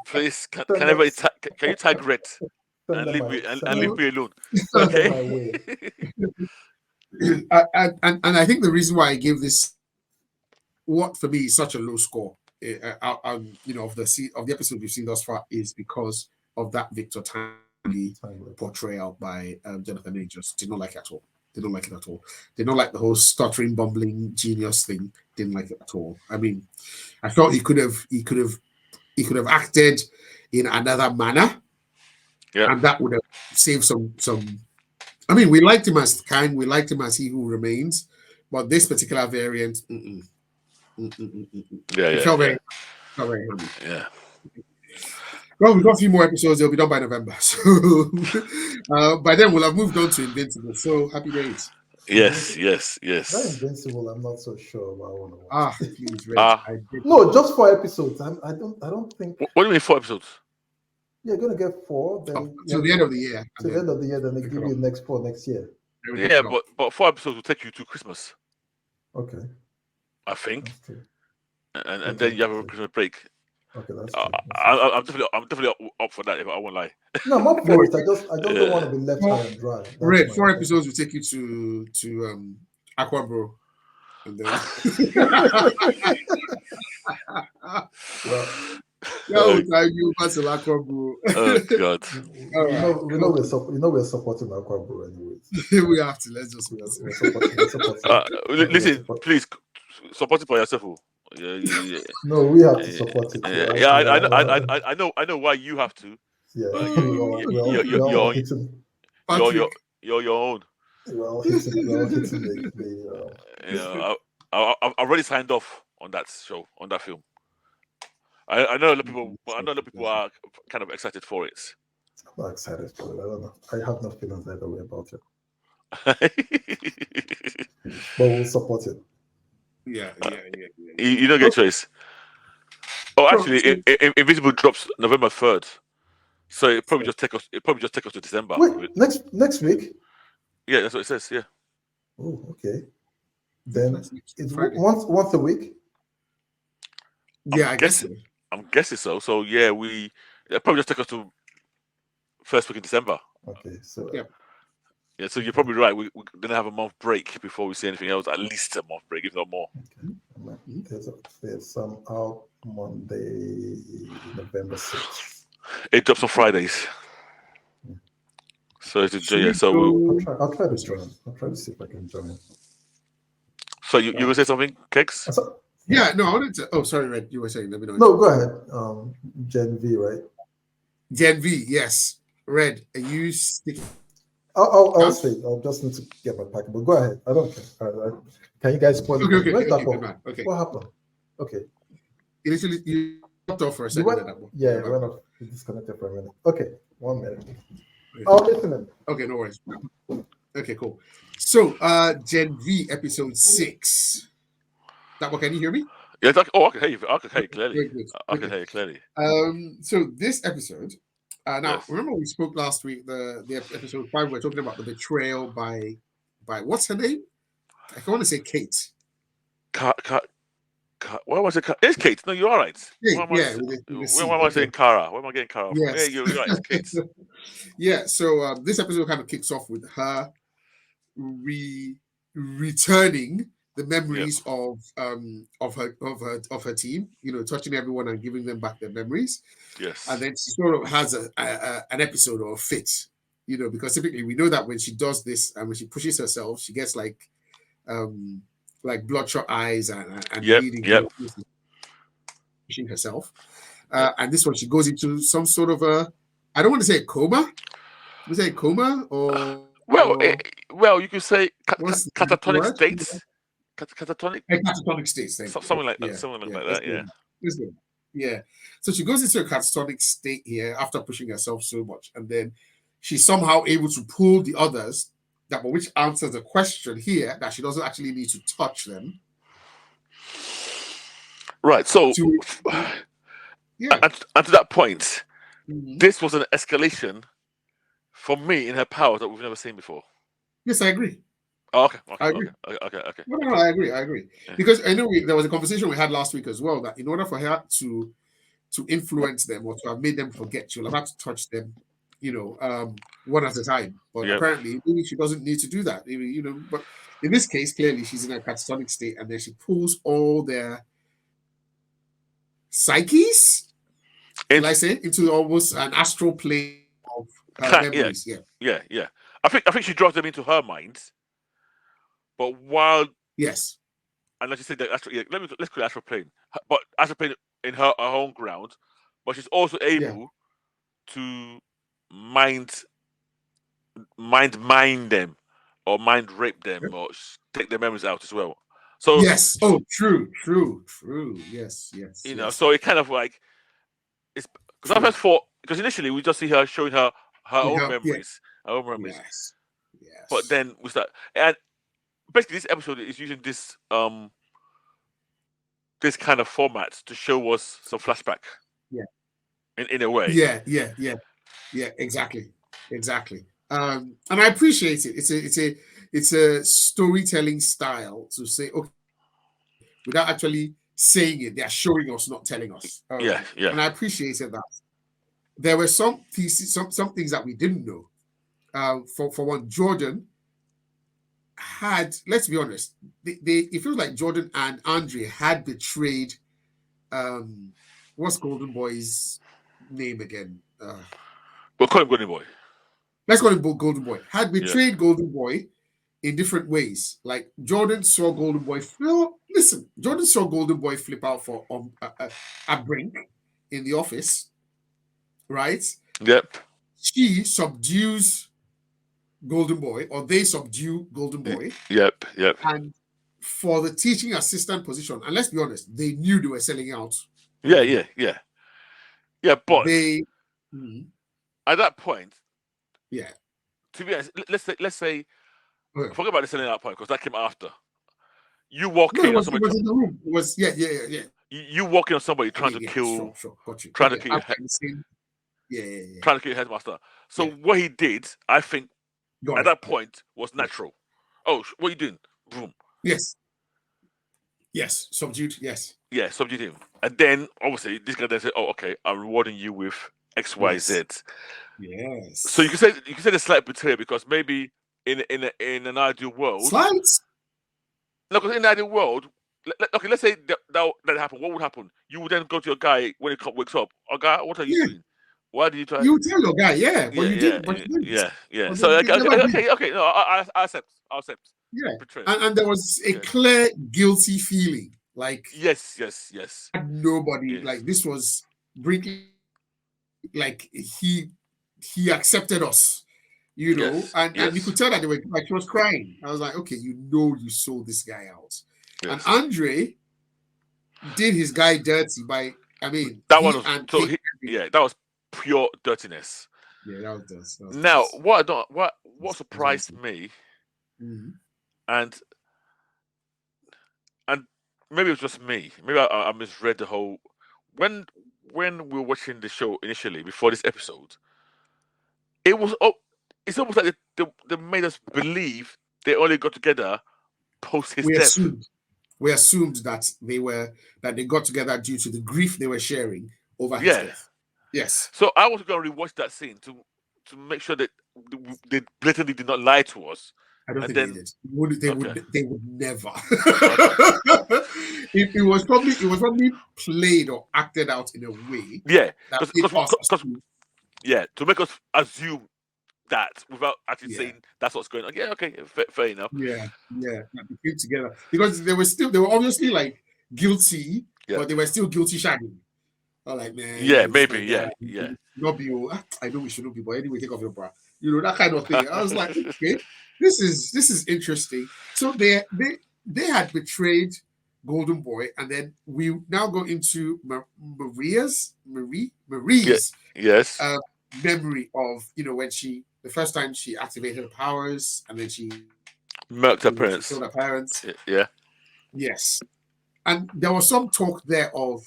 please, can everybody can you tag Red and leave me alone? Okay. And I think the reason why I give this, what for me is such a low score, of the episode we've seen thus far, is because that Victor Timely portrayal by Jonathan Majors. Did not like it at all. Did not like it at all. Did not like the whole stuttering, bumbling genius thing. Didn't like it at all. I mean, I felt he could have acted in another manner, and that would have saved some. I mean, we liked him as Kang. We liked him as He Who Remains, but this particular variant, it felt very heavy. Yeah. Well, we've got a few more episodes. They'll be done by November. So by then, we'll have moved on to Invincible. So happy days. Yes. That Invincible, I'm not so sure about. I want to watch. Please, no, just 4 episodes. I don't think. What do you mean 4 episodes? You're gonna get 4. Then to the end of the year. To the end of the year, then they give you next 4 next year. Yeah, but 4 episodes will take you to Christmas. Okay. I think. And then you have a Christmas break. Okay, that's I'm definitely up for that. If I won't lie. No, I'm up for it. I just don't want to be left high and dry. Red, 4 episodes will take you to Aquabro, and then time you pass Aquabro. Oh God! We know we're supporting Aquabro anyways. We have to. Let's just listen, please support it for yourself. Yeah. No, we have to support it. I know why you have to. Yeah, you're your own. Well, hitting I've already signed off on that show, on that film. I know a lot of people. I know a lot of people are kind of excited for it. I'm not excited for it. I don't know. I have no feelings either way about it. But we'll support it. Yeah. You don't get a choice. Oh, actually, Invisible drops November 3rd, so it probably just take us. To December. Wait, next week? Yeah, that's what it says. Yeah. Oh, okay. Then it's once a week. Yeah, I guess. I'm guessing so. So yeah, it'll probably just take us to first week in December. Okay, so yeah, so you're probably right. We're gonna have a month break before we see anything else. At least a month break, if not more. Okay. There's some out Monday, November 6th. It drops on Fridays. So it's I'll try to join. I'll try to see if I can join. So you gonna say something, Kex? Yeah, no, I wanted to. Oh, sorry, Red. You were saying. Let me know. No, go ahead. Gen V, right? Gen V, yes. Red, are you sticking? I'll say. I'll just need to get my packet. But go ahead. I don't care. Can you guys spoil it? Okay. What happened? Okay. You dropped off for a second. It went off. You disconnected for a minute. Okay, 1 minute. I'll listen. Okay, no worries. Okay, cool. So, Gen V episode 6. Can you hear me? Yeah. I can hear you. I can hear you clearly. I can hear you clearly. So this episode. Now, yes. Remember we spoke last week, the episode 5, we're talking about the betrayal by what's her name? I want to say Kate. Why was it? It's Kate. No, you're all right. Why am I saying Kara? Where am I getting Kara from? Yes. Yeah, you're right. It's Kate. Yeah. So this episode kind of kicks off with her returning the memories of her team. Touching everyone and giving them back their memories. Yes. And then she sort of has an episode or a fit. Because typically we know that when she does this and when she pushes herself, she gets like bloodshot eyes and bleeding, pushing herself. And this one, she goes into some sort of I don't want to say a coma. We say coma or you could say catatonic states. Catatonic states. Something like that. Something like that. Yeah. Yeah. So she goes into a catatonic state here after pushing herself so much, and then she's somehow able to pull the others which answers the question here that she doesn't actually need to touch them. Right. So, and to that point, this was an escalation for me in her powers that we've never seen before. Yes, I agree. Oh, okay. I agree. Okay. No, I agree. Yeah. Because I know there was a conversation we had last week as well that in order for her to influence them or to have made them forget, she'll have to touch them, one at a time. But apparently, maybe she doesn't need to do that. But in this case, clearly she's in a catatonic state, and then she pulls all their psyches. Shall I say, into almost an astral plane of her memories. Yeah. I think she draws them into her mind. But while Yes. and like you said, let's call it astral plane. But astral plane in her own ground, but she's also able to mind them, or mind rape them, or take their memories out as well. So yes. Oh, true. Yes. so it kind of like it's because I first thought because initially we just see her showing her own memories, Yes. But then we start and basically this episode is using this this kind of format to show us some flashback. Yeah. In a way. Yeah. Exactly. And I appreciate it. It's a storytelling style to say, okay, without actually saying it, they are showing us, not telling us. Yeah. And I appreciated that. There were some pieces, some things that we didn't know. For one, Jordan had, let's be honest, it feels like Jordan and Andre had betrayed what's Golden Boy's name again? We'll call him Golden Boy. Let's call him Golden Boy. Had betrayed Golden Boy in different ways. Like Jordan saw Golden Boy Jordan saw Golden Boy flip out for a Brink in the office, right? Yep. She subdues Golden Boy, or they subdue Golden Boy. Yep. And for the teaching assistant position, and let's be honest, they knew they were selling out. Yeah. But they at that point, to be honest, let's say forget about the selling out point because that came after. You walk in on somebody. It was in the room. It was You walk in on somebody trying to kill. Sure. Got you. Trying to kill your trying to kill your headmaster. So what he did, I think, at that point was natural. Oh, what are you doing? Boom. Yes. Subdued. Yes. Yeah, subdued him, and then obviously this guy then said, "Oh, okay, I'm rewarding you with X, Y, Z." Yes. So you can say the slight betrayal because maybe in an ideal world, slides. No, because in an ideal world, okay, let's say that happened. What would happen? You would then go to your guy when he wakes up. Oh, guy, what are you doing? Why did you try? You tell your guy, but you didn't. Yeah. So okay. No, I accept. Yeah, and there was a clear guilty feeling, like yes. Nobody like this was Brinkley, like he accepted us, and you could tell that they were like he was crying. I was like, okay, you sold this guy out, and Andre did his guy dirty by. I mean, that was pure dirtiness. Yeah, that was now what surprised me, and maybe it was just me. Maybe I misread the whole. When we were watching the show initially before this episode, it was it's almost like they made us believe they only got together post his death. We assumed that they got together due to the grief they were sharing over his death. Yes. So I was going to rewatch that scene to make sure that they blatantly did not lie to us. I don't think they did. They would never. It was probably played or acted out in a way. Yeah, to make us assume that without actually saying that's what's going on. Yeah, okay, fair enough. Yeah, they came together because they were obviously like guilty, but they were still guilty shagging. I'm like, man. Yeah, maybe. Yeah. Not be. I know we shouldn't be, but anyway, take off your bra. That kind of thing. I was like, okay, this is interesting. So they had betrayed Golden Boy, and then we now go into Marie's memory of when the first time she activated her powers, and then she murked her parents. Killed her parents. Yeah. Yes, and there was some talk there of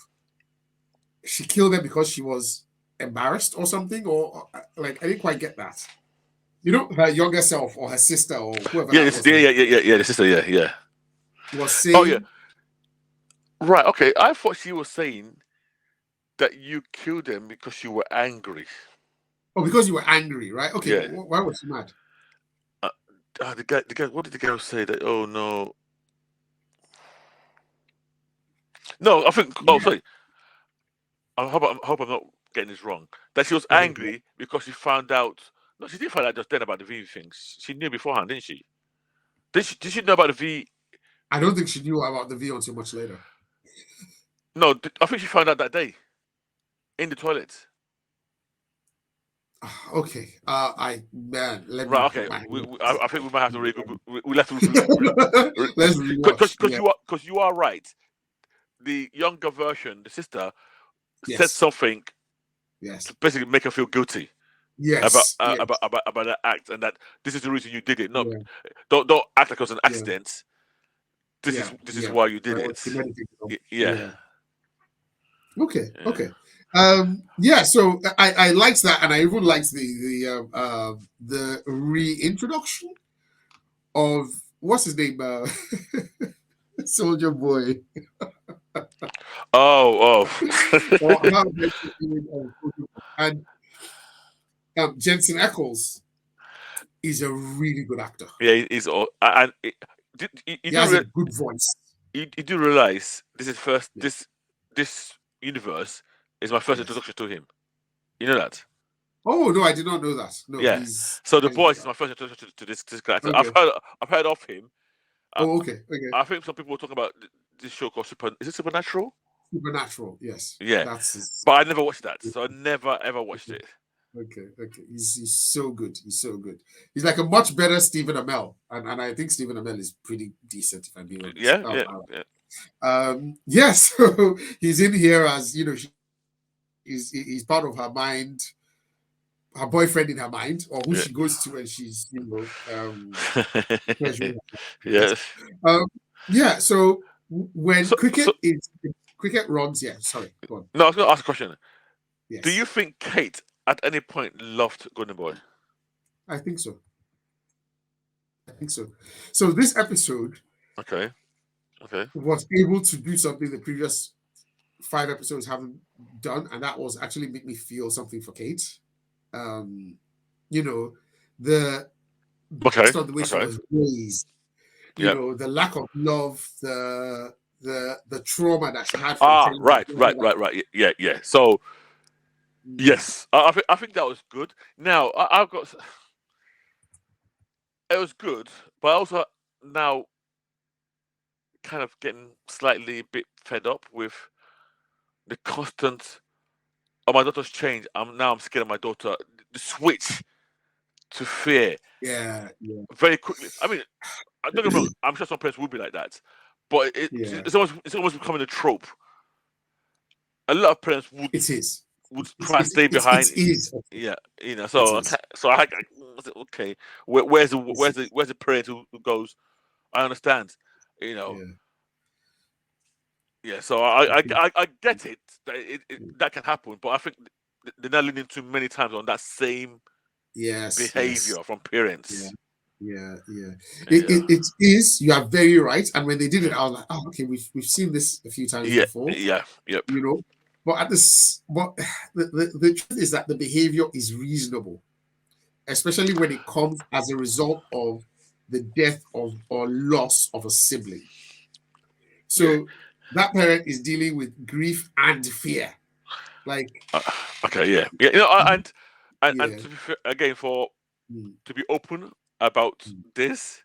she killed them because she was embarrassed or something, or like I didn't quite get that. Her younger self or her sister or whoever. Yeah, the sister. Yeah. Was saying. Oh yeah. Right. Okay. I thought she was saying that you killed them because you were angry. Oh, because you were angry, right? Okay. Yeah. Why was she mad? The guy. What did the girl say? That no. I think. Oh, sorry. I hope I'm not getting this wrong. That she was angry because she found out. No, she didn't find out just then about the V things. She knew beforehand, didn't she? Did she know about the V? I don't think she knew about the V until much later. No, I think she found out that day in the toilet. Okay. Let me. Right. Okay. I think we might have to we have to let's rewatch. Because you are right. The younger version, the sister, said something. Yes. To basically make her feel guilty. Yes. About that act, and that this is the reason you did it. No, don't act like it was an accident. This is why you did it. Yeah. Okay. Okay. So I liked that, and I even liked the reintroduction of what's his name, Soldier Boy. And Jensen Ackles is a really good actor. Yeah, he's all. And he has a good voice. You do realize this is first. This universe is my first introduction to him. You know that? Oh no, I did not know that. No, yeah. So the voice is my first introduction to this character. Okay. I've heard of him. Okay. I think some people were talking about this show called Is it Supernatural? Supernatural, yes. Yeah. But I never watched that, so I never ever watched it. Okay. He's so good. He's so good. He's like a much better Stephen Amell, and I think Stephen Amell is pretty decent, if I'm being honest. Yeah. So he's in here as he's part of her mind, her boyfriend in her mind, or who she goes to when she's yes. So when cricket runs, sorry, go on. No, I was going to ask a question. Yes. Do you think Kate at any point loved Golden Boy? I think so. So this episode, okay, was able to do something the previous 5 episodes haven't done, and that was actually make me feel something for Kate. The way she was raised, the lack of love, the trauma that she had. Right. Yeah. So, yes, I think that was good. Now, I've got. It was good, but also now kind of getting slightly a bit fed up with the constant. Oh, my daughter's changed. I'm scared of my daughter. The switch to fear. Yeah. Very quickly. I mean, don't get me wrong. I'm sure some parents will be like that, but it's almost becoming a trope. A lot of parents would. It is. Would try and stay behind. It is. Yeah. So I okay. Where's the parent who goes? I understand. Yeah. So I get it. That can happen, but I think they're not leaning too many times on that same behavior from parents. Yeah. It is. You are very right. And when they did it, I was like, oh, okay, we've seen this a few times before. Yeah. Yep. But the truth is that the behavior is reasonable, especially when it comes as a result of the death of or loss of a sibling. So that parent is dealing with grief and fear. Like and to be fair, again, to be open about this,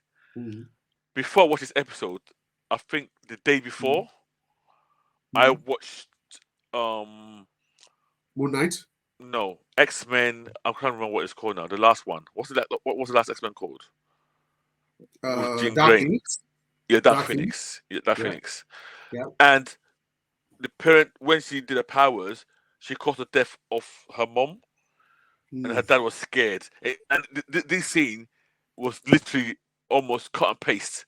before I watched this episode, I think the day before, I watched Moon Knight. No, X-Men. I'm trying to remember what it's called now. The last one. What was the last X-Men called? Dark Phoenix. Yeah, Dark Phoenix. Yeah, Dark Phoenix. Yeah. And the parent, when she did her powers, she caused the death of her mom, and her dad was scared. And this scene was literally almost cut and paste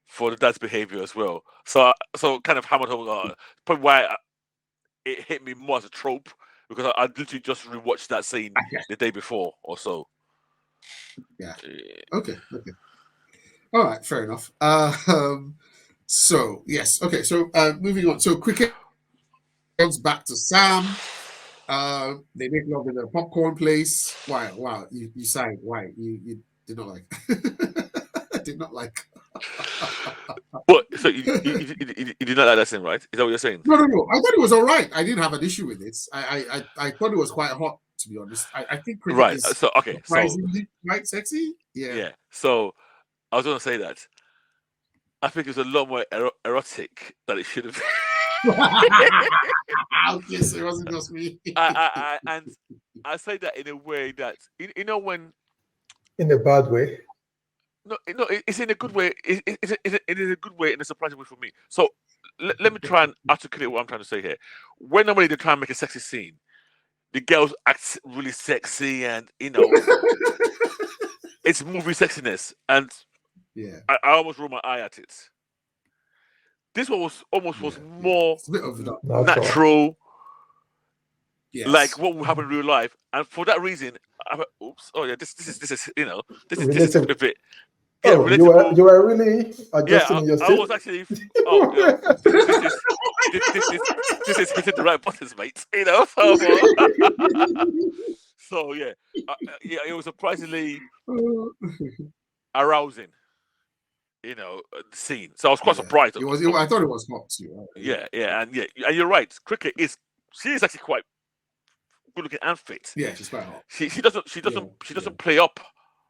for the dad's behavior as well. So kind of hammered home. Probably why it hit me more as a trope, because I literally just rewatched that scene the day before or so. Yeah. Okay. All right. Fair enough. So yes. Okay. So moving on. So cricket comes back to Sam. They make love in a popcorn place. Wow. You sighed. Why? You did not like. Did not like. But so you did not like that scene, right? Is that what you're saying? No. I thought it was all right. I didn't have an issue with it. I thought it was quite hot, to be honest. I think cricket Right. is So okay. So surprisingly quite sexy. Yeah. yeah. So I was going to say that I think it's a lot more erotic than it should have been. Okay, so it wasn't just me. And I say that in a way that you know when. In a bad way. No, it's in a good way. It is a good way in a surprising way for me. So let me try and articulate what I'm trying to say here. When normally they try and make a sexy scene, the girls act really sexy, and it's movie sexiness, and Yeah, I almost rolled my eye at it. This one was more it's a bit of that. natural, Yes. like what would happen in real life, and for that reason, I went, oops, oh yeah, this is this is Relatable. a bit. Yeah, Oh, you were really adjusting your I was actually. Oh, yeah, this is hitting the right buttons, mate. So yeah, it was surprisingly arousing. Scene. So I was quite surprised. It was. I thought it was hot too. Right? And you're right. Cricket is. She is actually quite good looking and fit. Yeah, she's quite hot. She doesn't play up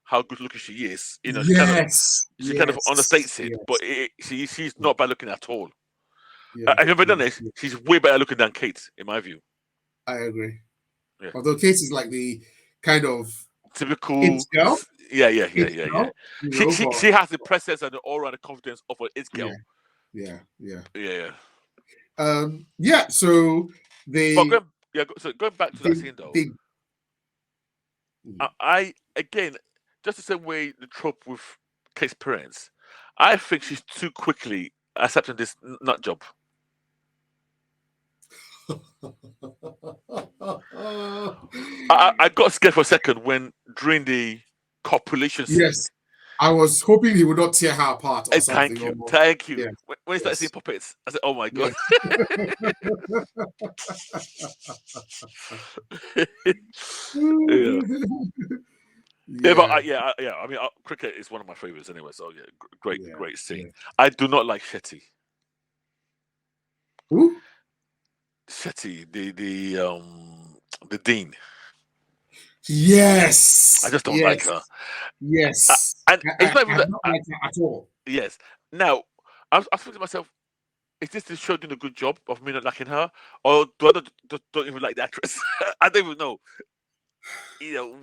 how good looking she is. She kind of understates it, but she's not bad looking at all. I've never done this. She's way better looking than Kate, in my view. I agree. Yeah. Although Kate is like the kind of typical girl. Yeah. She has the presence and the aura and the confidence of an it girl. Yeah. So they. So going back to that scene though, I again, just the same way the trope with Kate's parents, I think she's too quickly accepting this nut job. I got scared for a second when during the copulation scene. Yes, I was hoping he would not tear her apart. Or Thank you. Yes. When he started seeing puppets, I said, "Oh my god!" I mean, cricket is one of my favorites anyway. So yeah, great scene. Yeah. I do not like Shetty. Who? Shetty, the dean. Yes, I just don't like her. Yes, and it's not even not like her at all. Yes. Now, I was thinking to myself, is this the show doing a good job of me not liking her, or do I don't even like the actress? I don't even know,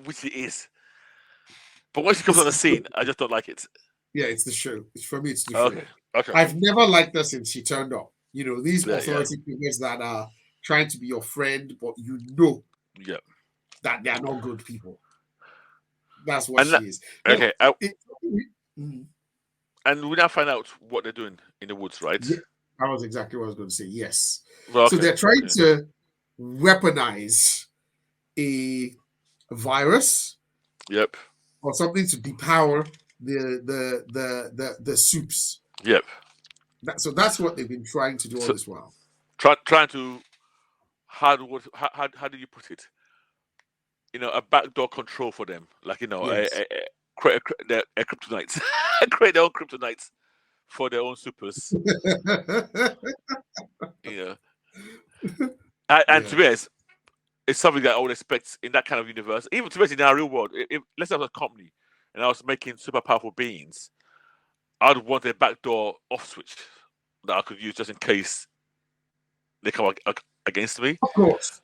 which it is. But when she comes on the scene, I just don't like it. Yeah, it's the show. For me, it's the show. Okay. I've never liked her since she turned up. These authority figures that are trying to be your friend, but that they are not good people. That's what she is. Okay. And we now find out what they're doing in the woods, right? Yeah, that was exactly what I was going to say. Yes. Well, okay. So they're trying to weaponize a virus. Yep. Or something to depower the soups. Yep. So that's what they've been trying to do all this while. Trying to how do you put it? A backdoor control for them, like create a kryptonite, create their own kryptonite for their own supers. And to be honest, it's something that I would expect in that kind of universe. Even to be honest, in our real world, if let's have a company and I was making super powerful beings, I'd want a backdoor off switch that I could use just in case they come against me. Of course,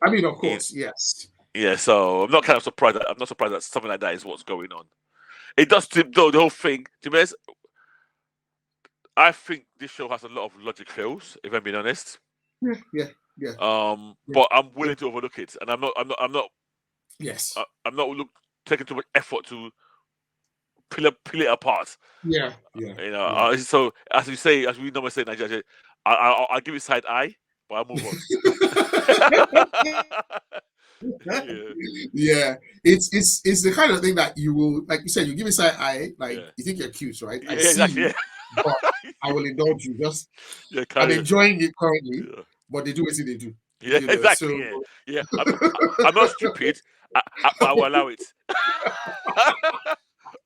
yes. Yeah, so I'm not surprised that something like that is what's going on. It does, though, the whole thing. To be honest, I think this show has a lot of logic fails. If I'm being honest. Yeah. But I'm willing to overlook it, and I'm not. Yes. I'm not taking too much effort to peel it apart. Yeah. So as we normally say in Naija, I'll give it side eye, but I'll move on. Yeah. It's the kind of thing that you will, like you said, you give it side eye, you think you're cute, right? I see you, but I will indulge you. Just I'm enjoying it currently, but they do what they do. Yeah, exactly. So, I'm not stupid, but I will allow it.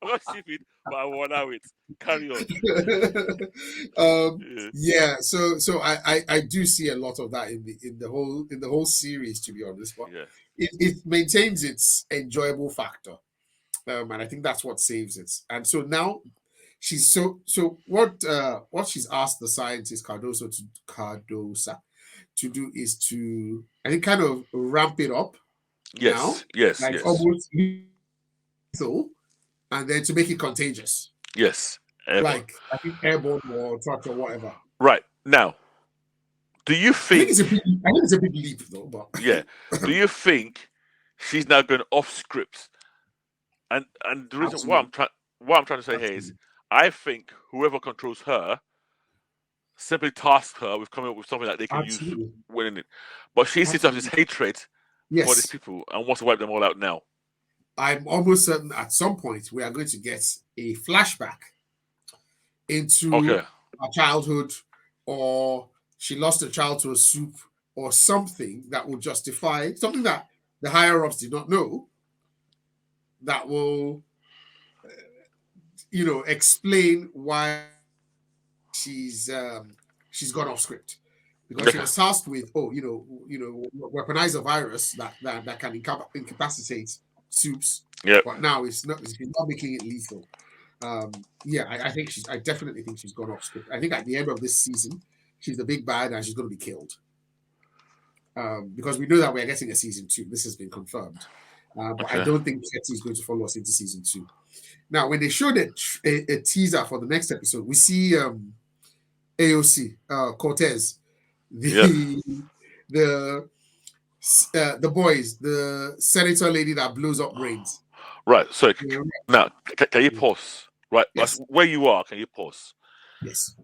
I'm not stupid, but I won't allow it. Carry on. Yeah, so I do see a lot of that in the whole series, to be honest. But Yeah. it maintains its enjoyable factor, and I think that's what saves it. And so now she's so what she's asked the scientist Cardosa to do is to, I think, kind of ramp it up now, Yes. like almost lethal, and then to make it contagious. Yes. Airborne. Like, I think airborne or touch or whatever. Right. Now, do you think I think it's a big leap though, but yeah. Do you think she's now going off script? And the reason what I'm trying to say here is I think whoever controls her simply tasks her with coming up with something that they can use winning it. But she seems to have this hatred for these people and wants to wipe them all out now. I'm almost certain at some point we are going to get a flashback into her childhood, or she lost a child to a soup, or something that will justify something that the higher ups did not know, that will explain why she's gone off script, because she was tasked with weaponize a virus that can incapacitate soups. But now it's not making it lethal. I definitely think she's gone off script. I think at the end of this season, she's the big bad and she's going to be killed. Because we know that we're getting a season 2. This has been confirmed. But I don't think Chetty is going to follow us into season 2. Now, when they showed a teaser for the next episode, we see AOC Cortez, the boys, the senator lady that blows up brains. Right. So now, can you pause? Right. Yes. Where you are, can you pause? Yes.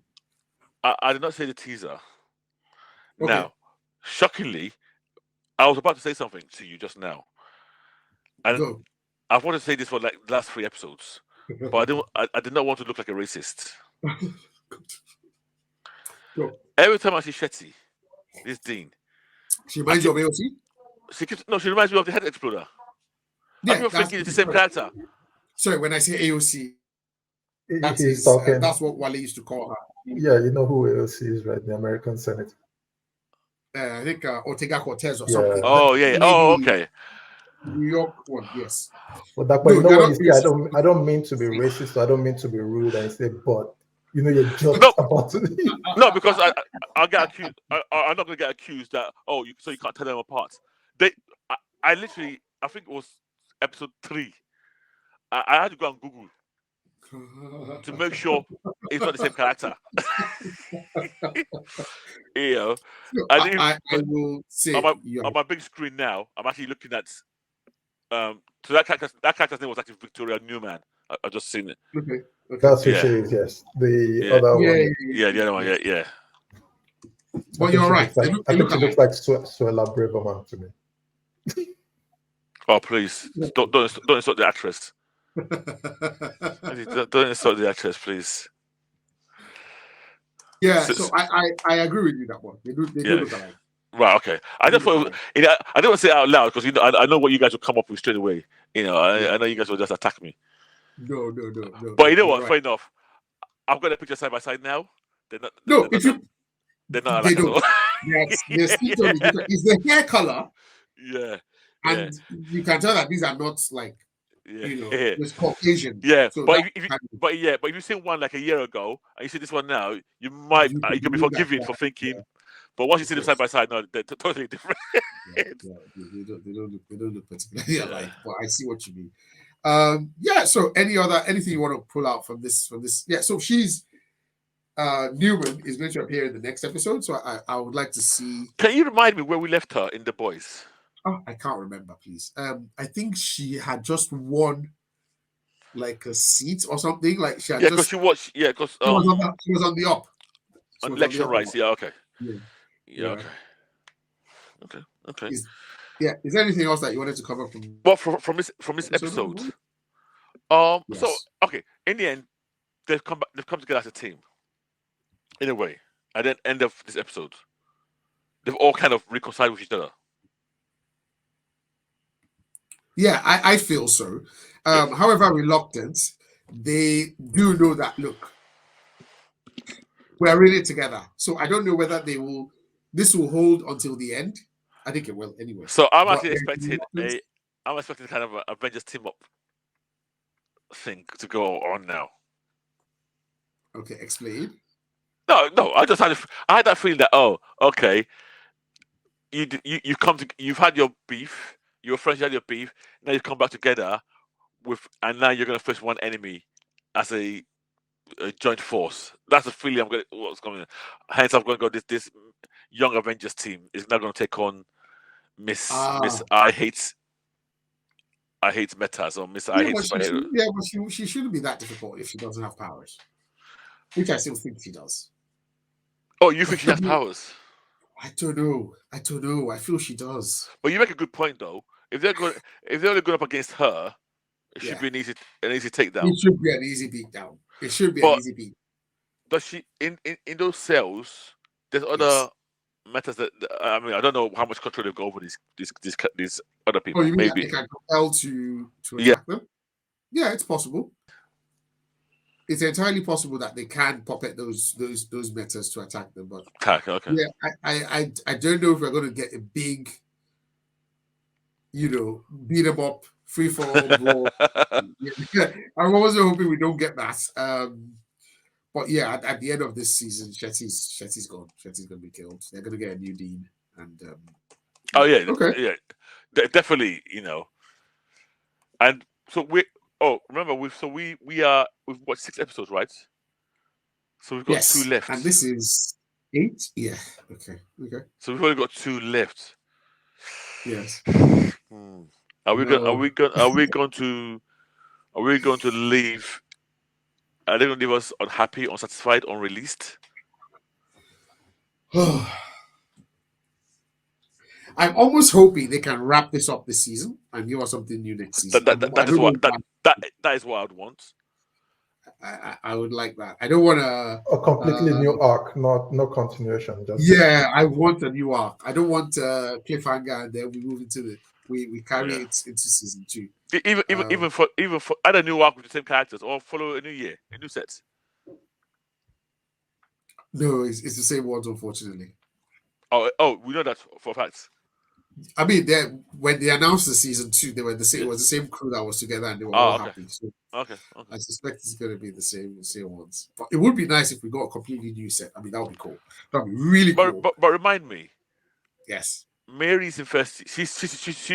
I did not say the teaser. Okay. Now, shockingly, I was about to say something to you just now. And I've wanted to say this for like the last 3 episodes, but I did not want to look like a racist. Every time I see Shetty, this Dean, she reminds you of AOC? She reminds me of the Head Exploder. Yeah, I'm thinking it's the same character. Sorry, when I say AOC, that's what Wale used to call her. Yeah, you know who AOC is, right? The American Senate. I think Ortega Cortez or something. Oh yeah. Oh, okay. New York one, yes. But that, you know, when you say I don't mean to be racist, so I don't mean to be rude, and say, but you're just about to. No, because I'll get accused. I'm not going to get accused that so you can't tell them apart. I literally, I think it was episode 3. I had to go on Google to make sure it's not the same character. I will say on my big screen now, I'm actually looking at so that character's name was actually Victoria Newman. I just seen it. Okay. That's who she is, yes. The other one. Yeah, the other one, yeah. Well, you're right. I think she looks like Suella Braverman to me. Oh, please. Don't insult the actress. Don't insult the actress, please. Yeah, so I agree with you that one. They do look alike. Right, okay. I just thought I didn't want to say it out loud because I know what you guys will come up with straight away. I know you guys will just attack me. No. But you know what? Right. Fair enough. I've got a picture side by side now. They're not. They're not alike at all. Yes, it's the hair color. Yeah. And you can tell that these are not like it's Caucasian. Yeah, so but if you've seen one like a year ago and you see this one now, you can be forgiven for thinking. Yeah. But once you see them side by side, no, they're totally different. They don't look particularly alike. But I see what you mean. So anything you want to pull out from this? Yeah. So she's Newman is going to appear in the next episode. So I would like to see. Can you remind me where we left her in The Boys? Oh, I can't remember, please. I think she had just won like a seat or something. Like she had because she watched. Yeah, because she was on the up. On election rights. Yeah. Okay. Yeah. Okay. Is there anything else that you wanted to cover from? Well, from this episode. Yes. So okay. In the end, they've come together as a team. In a way, at the end of this episode, they've all kind of reconciled with each other. Yeah, I feel so. However reluctant, they do know that, look, we're in it together. So I don't know whether this will hold until the end. I think it will anyway. So I'm But actually expecting kind of a Avengers team up thing to go on now. Okay, explain. No, I had that feeling that okay, you've had your beef, your friends had your beef, now you've come back together and now you're gonna face one enemy as a joint force. That's the feeling what's going on. Hence, I'm going to go. This young Avengers team is now going to take on Miss I hate metas or Miss I hate superheroes. But she shouldn't be that difficult if she doesn't have powers, which I still think she does. Oh, you think she has powers? I don't know. I feel she does. But you make a good point though. If they're only going up against her, it should be an easy takedown. It should be an easy beatdown. It should be an easy beat. Does she in those cells? There's other metas that I mean I don't know how much control they've got over these other people. Oh, you mean maybe they can compel to attack them? Yeah, it's possible. It's entirely possible that they can puppet those metas to attack them. But okay. Yeah, I don't know if we're going to get a big, beat 'em up, free for all brawl. I'm also hoping we don't get that. But yeah, at the end of this season, Shetty's gone. Shetty's going to be killed. They're going to get a new dean. And okay, definitely. And so remember we've watched 6 episodes, right? So we've got 2 left, and this is 8. Yeah. Okay. So we've only got 2 left. Yes. Are we going to leave? Are they going to leave us unhappy, unsatisfied, unreleased? I'm almost hoping they can wrap this up this season and give us something new next season. That is what I would want. I would like that. I don't want a completely new arc, no continuation. I want a new arc. I don't want cliffhanger and then we move into we carry it into season 2. Even for add a new arc with the same characters or follow a new set. No, it's the same ones, unfortunately. Oh, we know that for facts. I mean, when they announced the season 2, they were the same. It was the same crew that was together, and they were all happy. So okay. I suspect it's going to be the same ones. But it would be nice if we got a completely new set. I mean, that would be cool. That would be really cool. But remind me. Yes. Mary's in first. She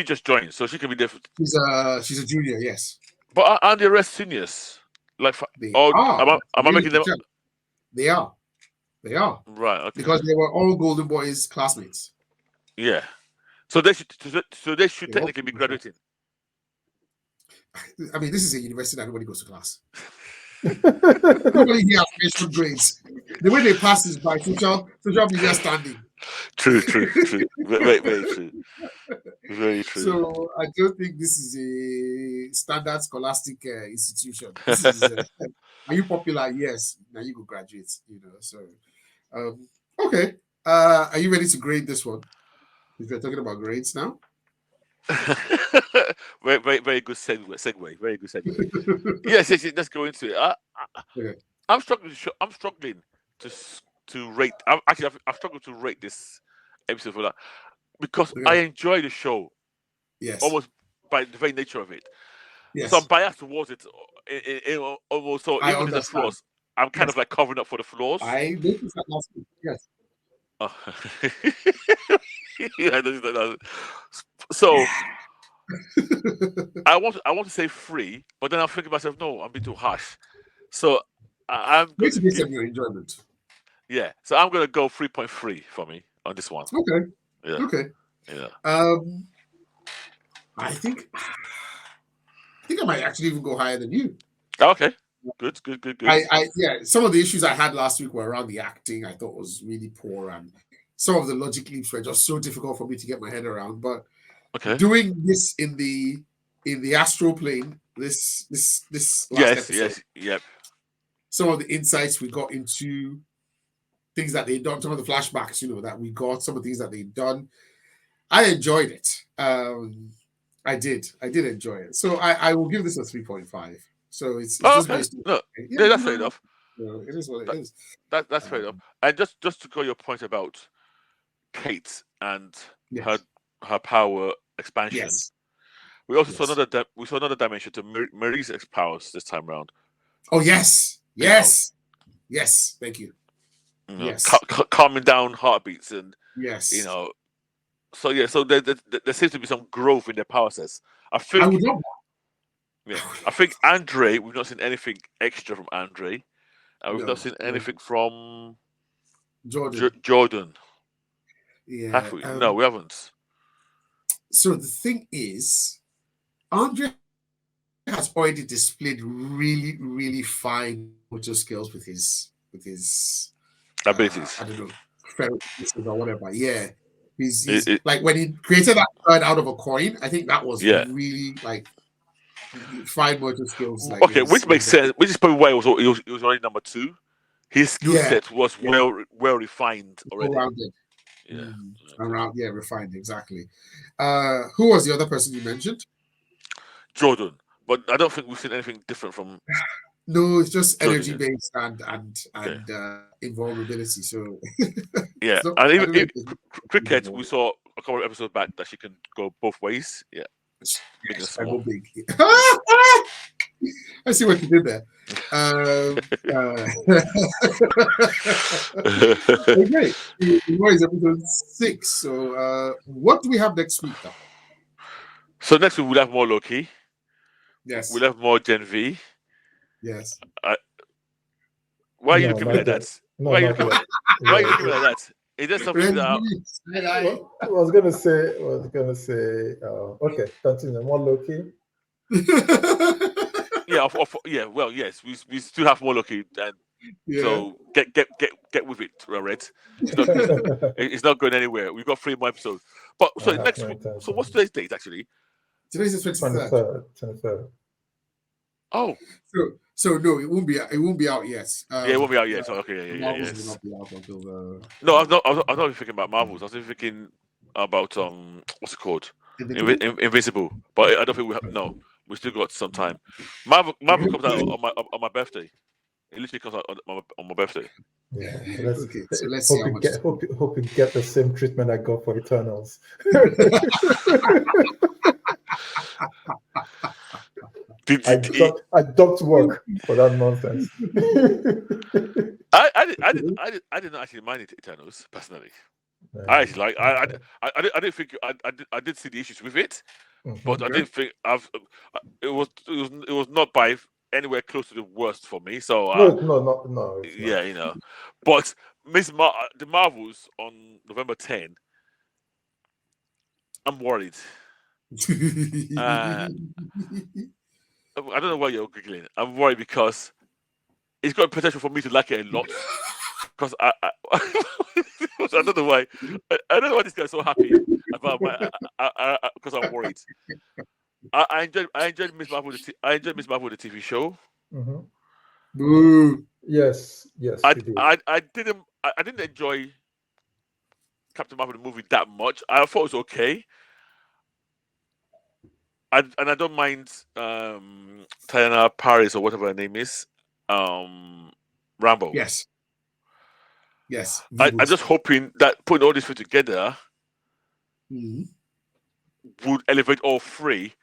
just joined, so she can be different. She's a junior, yes. But aren't the rest seniors? Like, am I making them? They are. Right. Okay. Because they were all Golden Boys classmates. Yeah. So they should technically be graduating. I mean, this is a university that nobody goes to class. Nobody here has mentioned grades. The way they pass is by social media standing. True. Very true. Very true. So I don't think this is a standard scholastic institution. This is, are you popular? Yes. Now you go graduate. So okay. Are you ready to grade this one? If you're talking about grades now. very good segue. Very good segue. yes. Let's go into it. I'm struggling to rate. I've struggled to rate this episode for that because I enjoy the show. Yes. Almost by the very nature of it. Yes. So I'm biased towards it. Almost. So even the flaws, I'm kind of like covering up for the flaws. I noticed that last week. Yes. So I want to say 3, but then I'm thinking to myself, no, I'm being too harsh. So I'm going to give your enjoyment. Yeah, so I'm going to go 3.3 for me on this one. Okay. Yeah. Okay. Yeah. I think I might actually even go higher than you. Okay. Good. Some of the issues I had last week were around the acting. I thought was really poor, and some of the logic leaps were just so difficult for me to get my head around. But doing this in the astral plane, this last episode, yep. Some of the insights we got into things that they'd done, some of the flashbacks, that we got, some of the things that they'd done. I enjoyed it. I did enjoy it. So I will give this a 3.5. So it's Oh, just okay. based on No, yeah, yeah, that's fair enough. it is what it That, is. that's fair enough. And just to go your point about Kate and her Yes, her power expansion, yes, we also saw yes. another dimension to Marie's powers this time around. Oh yes, You know, yes, yes. Thank you. you know, Yes, calming down heartbeats, and you yes. know, so yeah, so there seems to be some growth in their power sets. I I would think, love yeah, I think Andre, we've not seen anything extra from Andre, and that. we've not No, seen no. anything from Jordan. Jordan. Have Yeah. we? No, we haven't. So the thing is, Andre has already displayed really, really fine motor skills with his Abilities. I don't know, ferret or whatever. Yeah. It, He's it, like when he created that bird out of a coin, I think that was yeah. really like fine motor skills. Like Okay, which it makes was sense. Which is probably why he was already number two. His skill yeah, set was yeah, well refined already. rounded. Yeah. Around, yeah, refined, exactly. Who was the other person you mentioned? Jordan, but I don't think we've seen anything different from No, it's just Jordan energy yet. based Okay. and invulnerability. So, Yeah, so and I even don't know if it's cricket, we saw a couple of episodes back that she can go both ways. Yeah, big and yes, I small. go big. I see what you did there. Okay, tomorrow is episode 6. So, what do we have next week, though? So next week we'll have more Loki. Yes, We'll have more Gen V. yes. Why are you No, looking at me like not yet. that? No, not yet. Why are you Yeah, looking at me like that? Is there something that? well, I was gonna say, okay, continue. More Loki. Yeah, yeah. Well, yes, we still have more Loki, and Yeah. so get with it, Red. It's not it's not going anywhere. We've got 3 more episodes. But I so have next no week. So what's intention. today's date actually? Today's the 23rd. 23rd, 23rd. Oh, So no, it won't be out yet. yeah, it won't be out yet. So okay, Marvels will yes. not be out until the No, I was not even thinking about Marvels. I was even thinking about what's it called? Invisible. Invisible. But I don't think we have. No, we still got some time. Marvel comes out on my birthday. It literally comes out on my birthday. Yeah, let's Okay, so let's see how much. hope you get the same treatment I got for Eternals. I ducked work for that nonsense. I didn't actually mind Eternals personally. I actually like I didn't think I did see the issues with it, but I Okay. didn't think it was not by anywhere close to the worst for me. So No, it's not. yeah. But the Marvels on November 10, I'm worried. Uh, I don't know why you're giggling. I'm worried because it's got potential for me to like it a lot. Because I don't know why. I don't know why this guy's so happy about my. Because I'm worried. I enjoyed Miss Marvel. I enjoyed Miss Marvel the TV show. Mm-hmm. Boo. Yes, you did. I didn't enjoy Captain Marvel the movie that much. I thought it was okay. I don't mind Diana Paris or whatever her name is. Rambo. Yes. I'm just hoping that putting all these three together Mhm. would elevate all three,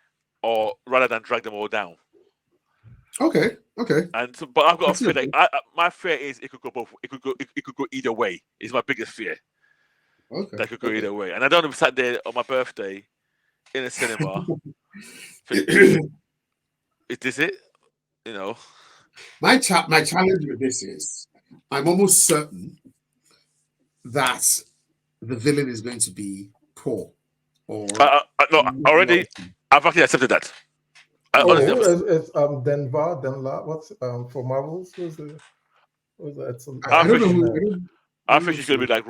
or rather than drag them all down. Okay. And so, but I've got a That's fear. good. Like my fear is it could go both. It could go either way. It's my biggest fear. That could go either way. And I don't want to be sat there on my birthday in a cinema thinking, "Is this it?" You know. My challenge with this is, I'm almost certain that the villain is going to be poor or No, already. I've actually accepted that. It's Denver. What's for Marvels? Who's that? I don't know who. I think she's gonna be like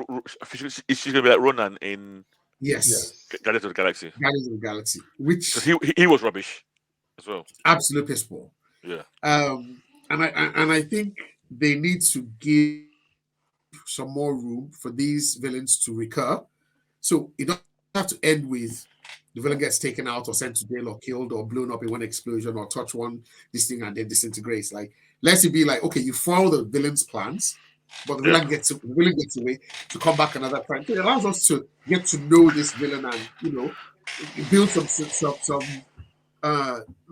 she's gonna be like Ronan in Yes, Guardians of the Galaxy. Guardians of the Galaxy, which he was rubbish as well. absolute piss poor. Yeah. And I think they need to give some more room for these villains to recur. So it doesn't have to end with the villain gets taken out or sent to jail or killed or blown up in one explosion or touch this thing and then disintegrates. Like, let's it be like, okay, you follow the villain's plans, but the villain gets away to come back another time. So it allows us to get to know this villain and build some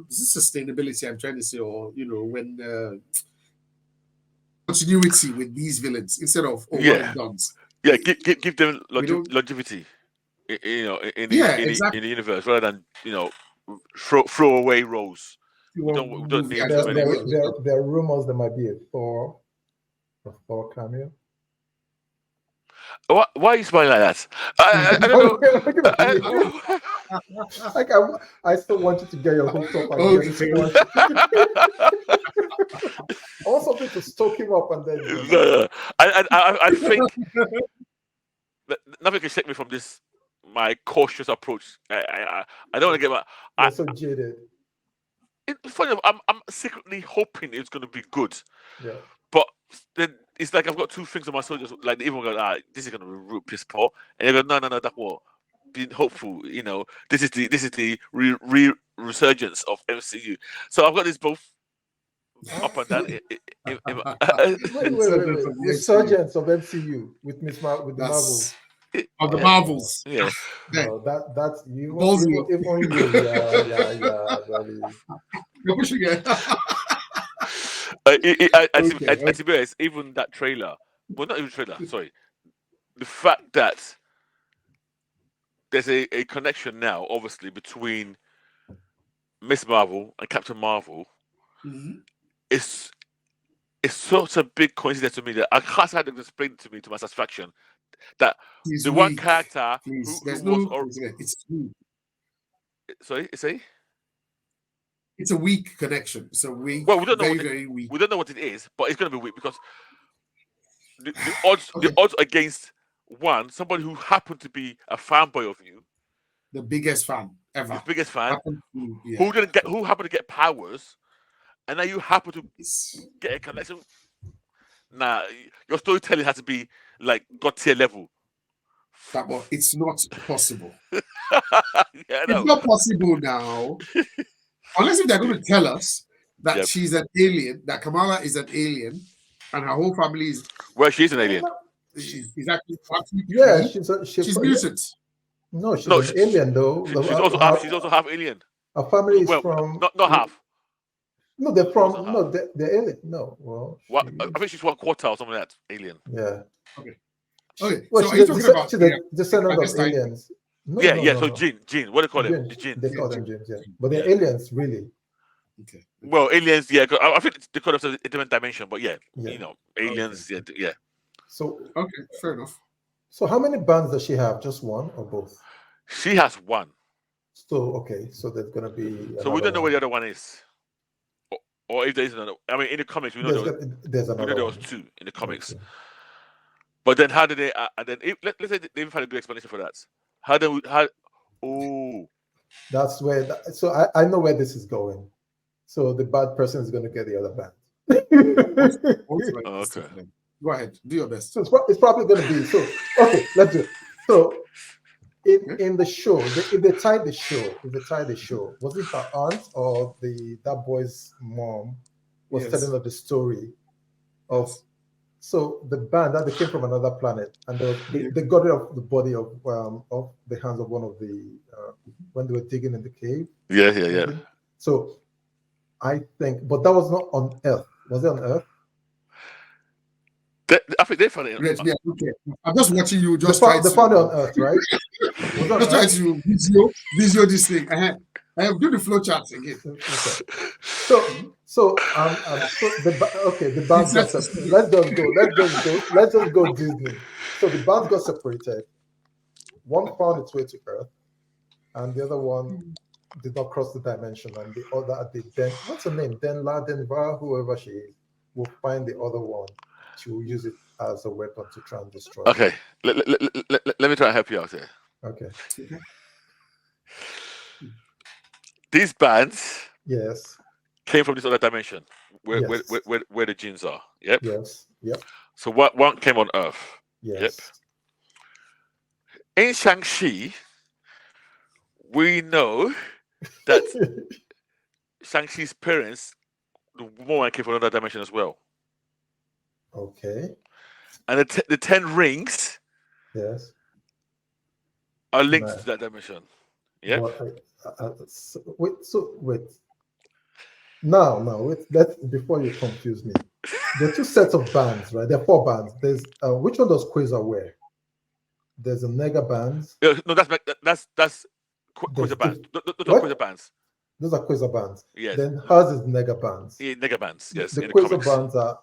sustainability. I'm trying to say, or when continuity with these villains instead of one and dones. Yeah, give them longevity. In the universe, rather than throw away roles. We don't need there are rumors there might be a Thor cameo. Why are you smiling like that? I don't know. I still want you to get your hopes up. I want something to stoke him up, and then I think nothing can shake me from this. My cautious approach. I don't want to get I'm so jaded. It's funny. I'm secretly hoping it's going to be good. Yeah. But then it's like I've got two things on my soldiers. Like they even go, this is going to be real piss poor, and they go, no, that what? Being hopeful. This is the resurgence of MCU. So I've got this both up and down. Wait. Resurgence of MCU with the Marvels. Of the Marvels. Yeah. No, that's you. Even you. Yeah. You're pushing it. To be honest, even that trailer, well, not even trailer, sorry, the fact that there's a connection now, obviously, between Miss Marvel and Captain Marvel, it's such a big coincidence to me that I can't have to explain it to me to my satisfaction that the one character who was it's weak. Sorry, say. It's a weak connection. It's a weak. Well, we don't know very weak. We don't know what it is, but it's going to be weak because the odds against somebody who happened to be a fanboy of you, the biggest fan ever, the biggest fan, who happened to get powers, and now you happen to get a connection. Nah, your storytelling has to be like God tier level. It's not possible. It's not possible now. Unless if they're going to tell us that she's an alien, that Kamala is an alien, and her whole family is. Well, she's an alien. She's actually she's mutant. No, she's an alien though. She's also half alien. Her family is from not half. No, they're from they're alien. No, well, I think she's 1/4 or something like that. Alien. Yeah. Okay. Well, so are you talking about the descendant of aliens? No, so Jean. What do they call them? Jean. They call them Jeans, yeah. But they're aliens, really. Okay. Well, aliens, yeah. I think they call them a different dimension, but aliens, yeah. So okay, fair enough. So how many bands does she have? Just one or both? She has one. So so there's gonna be. So we don't know where the other one is, or if there is another. I mean, in the comics, we know there was two in the comics. Okay. But then how did they? And then let's say they even find a good explanation for that. That's where. So I know where this is going. So the bad person is going to get the other band. Okay. Go ahead. Do your best. So it's probably going to be so. Okay, let's do it. So in the show, if they tied the show, was it her aunt or that boy's mom was telling her the story of? So the band that they came from another planet, and they got rid of the body of the hands of one of the when they were digging in the cave. Yeah. So I think, but that was not on Earth. Was it on Earth? I think they found it. Yeah, okay. I'm just watching you. They found it on Earth, right? Just trying to visual this thing. I have do the flow charts again. Okay. So the bands got separated. Let's just go Disney. So the bands got separated. One found its way to Earth, and the other one did not cross the dimension. And the other, what's her name? Denva, whoever she is, will find the other one to use it as a weapon to try and destroy. Okay, let me try and help you out here. Okay. These bands, yes, came from this other dimension where the genes are. Yep. Yes. Yep. So one came on Earth. Yes. Yep. In Shang-Chi, we know that Shang-Chi's parents, the woman came from another dimension as well. Okay. And the 10 rings Yes. are linked Nice. to that dimension. Yeah. Wait. Now, wait. Before you confuse me. There are two sets of bands, right? There are 4 bands. There's which one does Quasar wear? There's a Nega bands. No, that's Quasar bands. Those are Quasar bands. Those are Quasar bands. Yes. Then hers is Nega bands. Yeah, Nega bands. Yes. The in the Quasar comics. bands are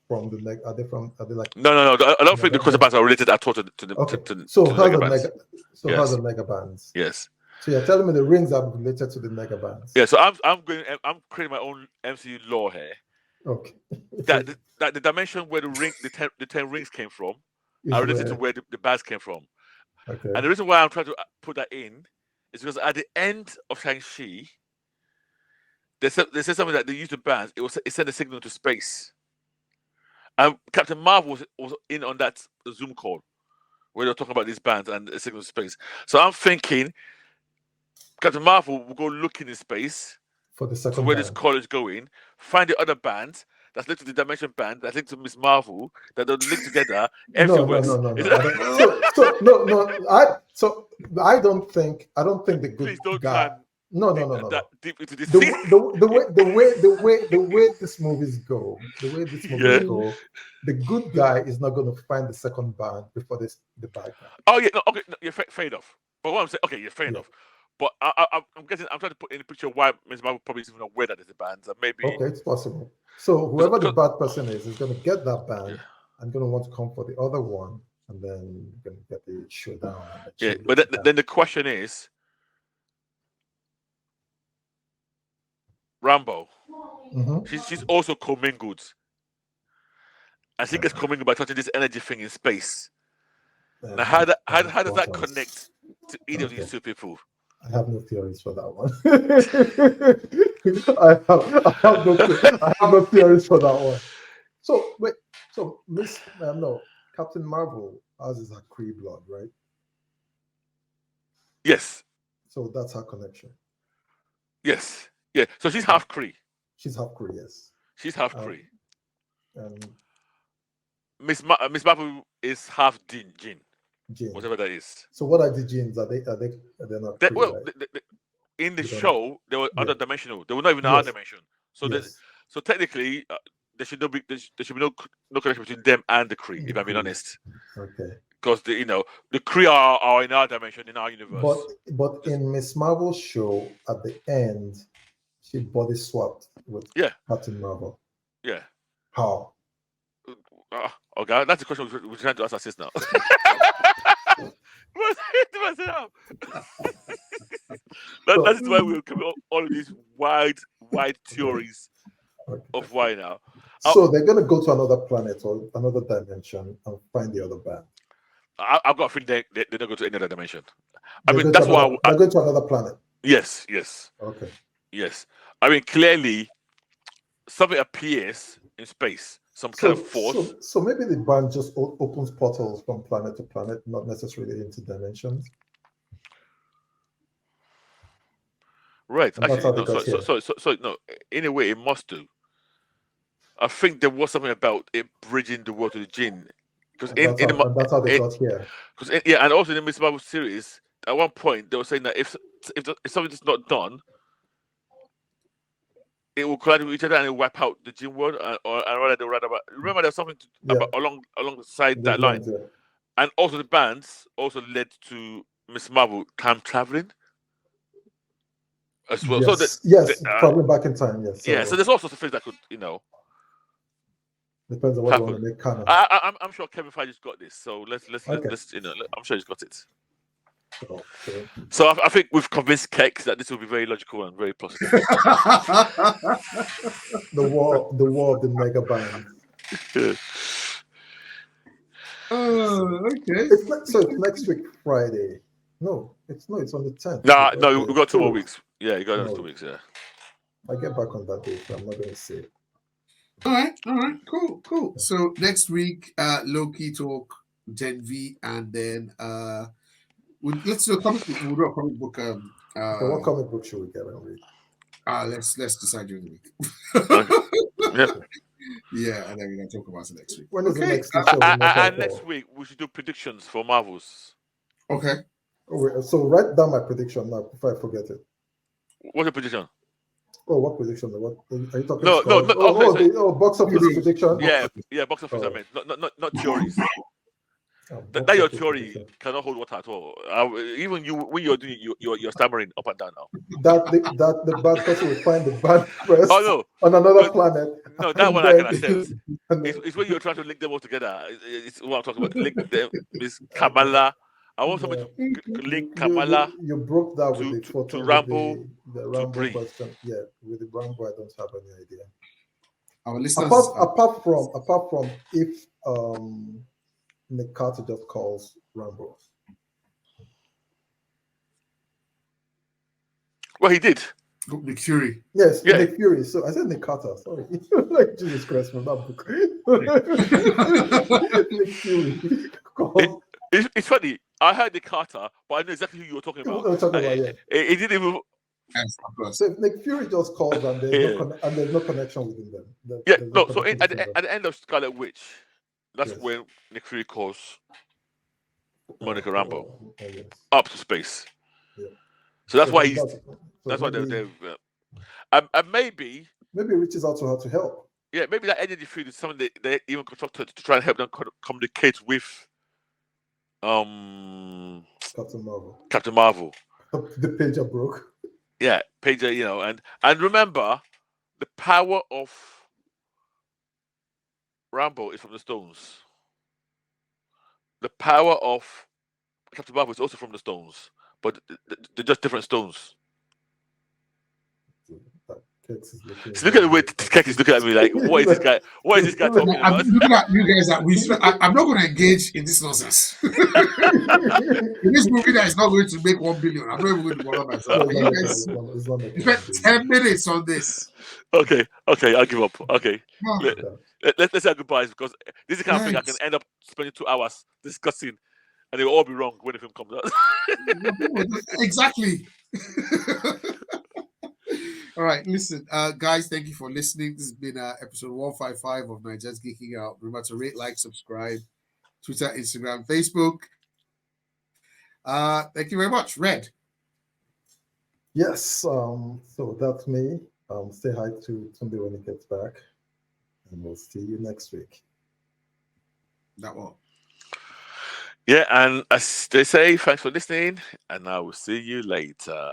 from the Nega. Are they from? Are they like? No. I don't think the Quasar bands are related at all to the. Okay. To So the hers Nega are bands. Nega. So hers are Nega bands. Yes. So you're telling me the rings are related to the Nega bands? Yeah. So I'm creating my own MCU lore here. Okay. that the dimension where the 10 rings came from are related to where the bands came from. Okay. And the reason why I'm trying to put that in is because at the end of Shang-Chi, they said something that they used the bands. It sent a signal to space. And Captain Marvel was in on that Zoom call where they're talking about these bands and a signal to space. So I'm thinking Captain Marvel will go looking in space for the second to where band. this call is going, find the other band that's linked to the Dimension band, that's linked to Miss Marvel, that they'll link together everywhere. No. I don't think the good guy. Try No. that deep into this. The way this movies go, the good guy is not going to find the second band before the bad guy. Oh yeah, no, okay, no, you're fair enough. But what I'm saying, okay, you're fair enough. But I'm trying to put in the picture why Miss Marvel probably isn't even aware that there's a band. And maybe okay, it's possible. So whoever the bad person is going to get that band and going to want to come for the other one, and then you're going to get the showdown. Yeah, but then the question is, Rambo. Mm-hmm. She's also commingled, and she gets commingled by touching this energy thing in space. Now, how does that connect to either of these two people? I have no theories for that one. I have no theories for that one. So wait, Captain Marvel, ours is her Kree blood, right? Yes. So that's her connection. Yes. Yeah. So she's half Kree. She's half Kree, yes. She's half Kree. Miss Marvel is half Jin. Whatever that is. So what are the genes? Are they not? In the show, they were other dimensional. They were not even our dimension. So so technically, there should be no connection between them and the Kree. If I'm being honest. Okay. Because the Kree are in our dimension, in our universe. But in Miss Marvel's show, at the end, she body swapped with Captain Marvel. Yeah. How? Okay, that's the question we're trying to ask our sister now. That is why we're coming up all of these wide theories of why now. So they're going to go to another planet or another dimension and find the other band. I've got a feeling they don't go to any other dimension. That's why they're going to another planet. Yes. Okay. Yes. I mean, clearly, something appears in space. Some kind of force. So maybe the band just opens portals from planet to planet, not necessarily into dimensions. Right. Actually, no. In a way, it must do. I think there was something about it bridging the world to the Jinn. Because that's how they got here. And also in the Miss Marvel series, at one point they were saying that if something's not done, it will collide with each other and it will wipe out the Jinn world, remember there's something about alongside that line, and also the bands also led to Miss Marvel time traveling as well. Yes, probably back in time. Yes. So there's all sorts of things that could depends on what you want to make canon. I'm sure Kevin Feige's got this, so let's I'm sure he's got it. Okay. So I think we've convinced Keck that this will be very logical and very positive. the war of the mega band. Okay. It's next week Friday. No, it's on the 10th. No, we've got 2 more weeks. Yeah, you got 2 weeks. Yeah. I get back on that day, so I'm not going to say it. All right, cool. So next week, Loki talk, Gen V, and then Let's do a comic book. We'll do a comic book. Okay, what comic book should we get and read? Let's decide during the week. Okay. Yep. Yeah, and then we're gonna talk about it next week. When is the Okay. next show? And next week we should do predictions for Marvels. Okay. Oh, wait, so write down my prediction now before I forget it. What's your prediction? Oh, what prediction? What are you talking No, about? no, okay, box office prediction. Yeah, box office. Oh. I mean, not theories. Oh, That your box office theory prediction. cannot hold water at all. Even you, when you're doing, you're stammering up and down now. That the bad person will find the bad press Oh no, on another But- planet. no, that and one I can then- accept. and then- It's when you're trying to link them all together. It's what I'm talking about. Link them, Miss Kamala. I want somebody to link Kamala. You broke that with to- the to photo, with Rambo, the to Rambo Brie. question. Yeah, with the Rambo, I don't have any idea. Our listeners. Apart from if Nick Carter just calls Rambo. Well, he did. Nick Fury. Yes, Yeah. Nick Fury. So I said Nick Carter. Sorry, like Jesus Christ from that book. Nick Fury. Calls- It's funny. I heard the Carter, but I know exactly who you were talking about. What I'm talking about, yeah. It didn't even. Yes, of course. So if Nick Fury just calls and there's no connection within them. Yeah, There's no. So connection at between them. the end of Scarlet Witch, that's Yes. when Nick Fury calls Monica Rambo Oh, yes. up to space. Yeah. So that's why So he's. so That's why maybe, and maybe, maybe he reaches out to her to help. yeah, maybe that energy field is something they even talk to try and help them communicate with Captain Marvel. Captain Marvel. The pager broke. Yeah, pager, and remember, the power of Rambo is from the stones. The power of Captain Marvel is also from the stones, but they're just different stones. So look at the way Keck is looking at me like, what is this guy? What is this guy talking I'm about? looking at you guys I'm not going to engage in this nonsense. In this movie that is not going to make 1 billion, I'm not even going to bother myself. You guys spent 10 minutes on this. Okay, I'll give up. Okay, Oh, let's say goodbyes because this is the kind of thing I can end up spending 2 hours discussing, and they will all be wrong when the film comes out. exactly. All right, listen, guys, thank you for listening. This has been episode 155 of Naija's Geeking Out. Remember to rate, like, subscribe, Twitter, Instagram, Facebook. Thank you very much. Red. Yes, so that's me. Say hi to Tunde when he gets back. And we'll see you next week. That one. Yeah, and as they say, thanks for listening, and I will see you later.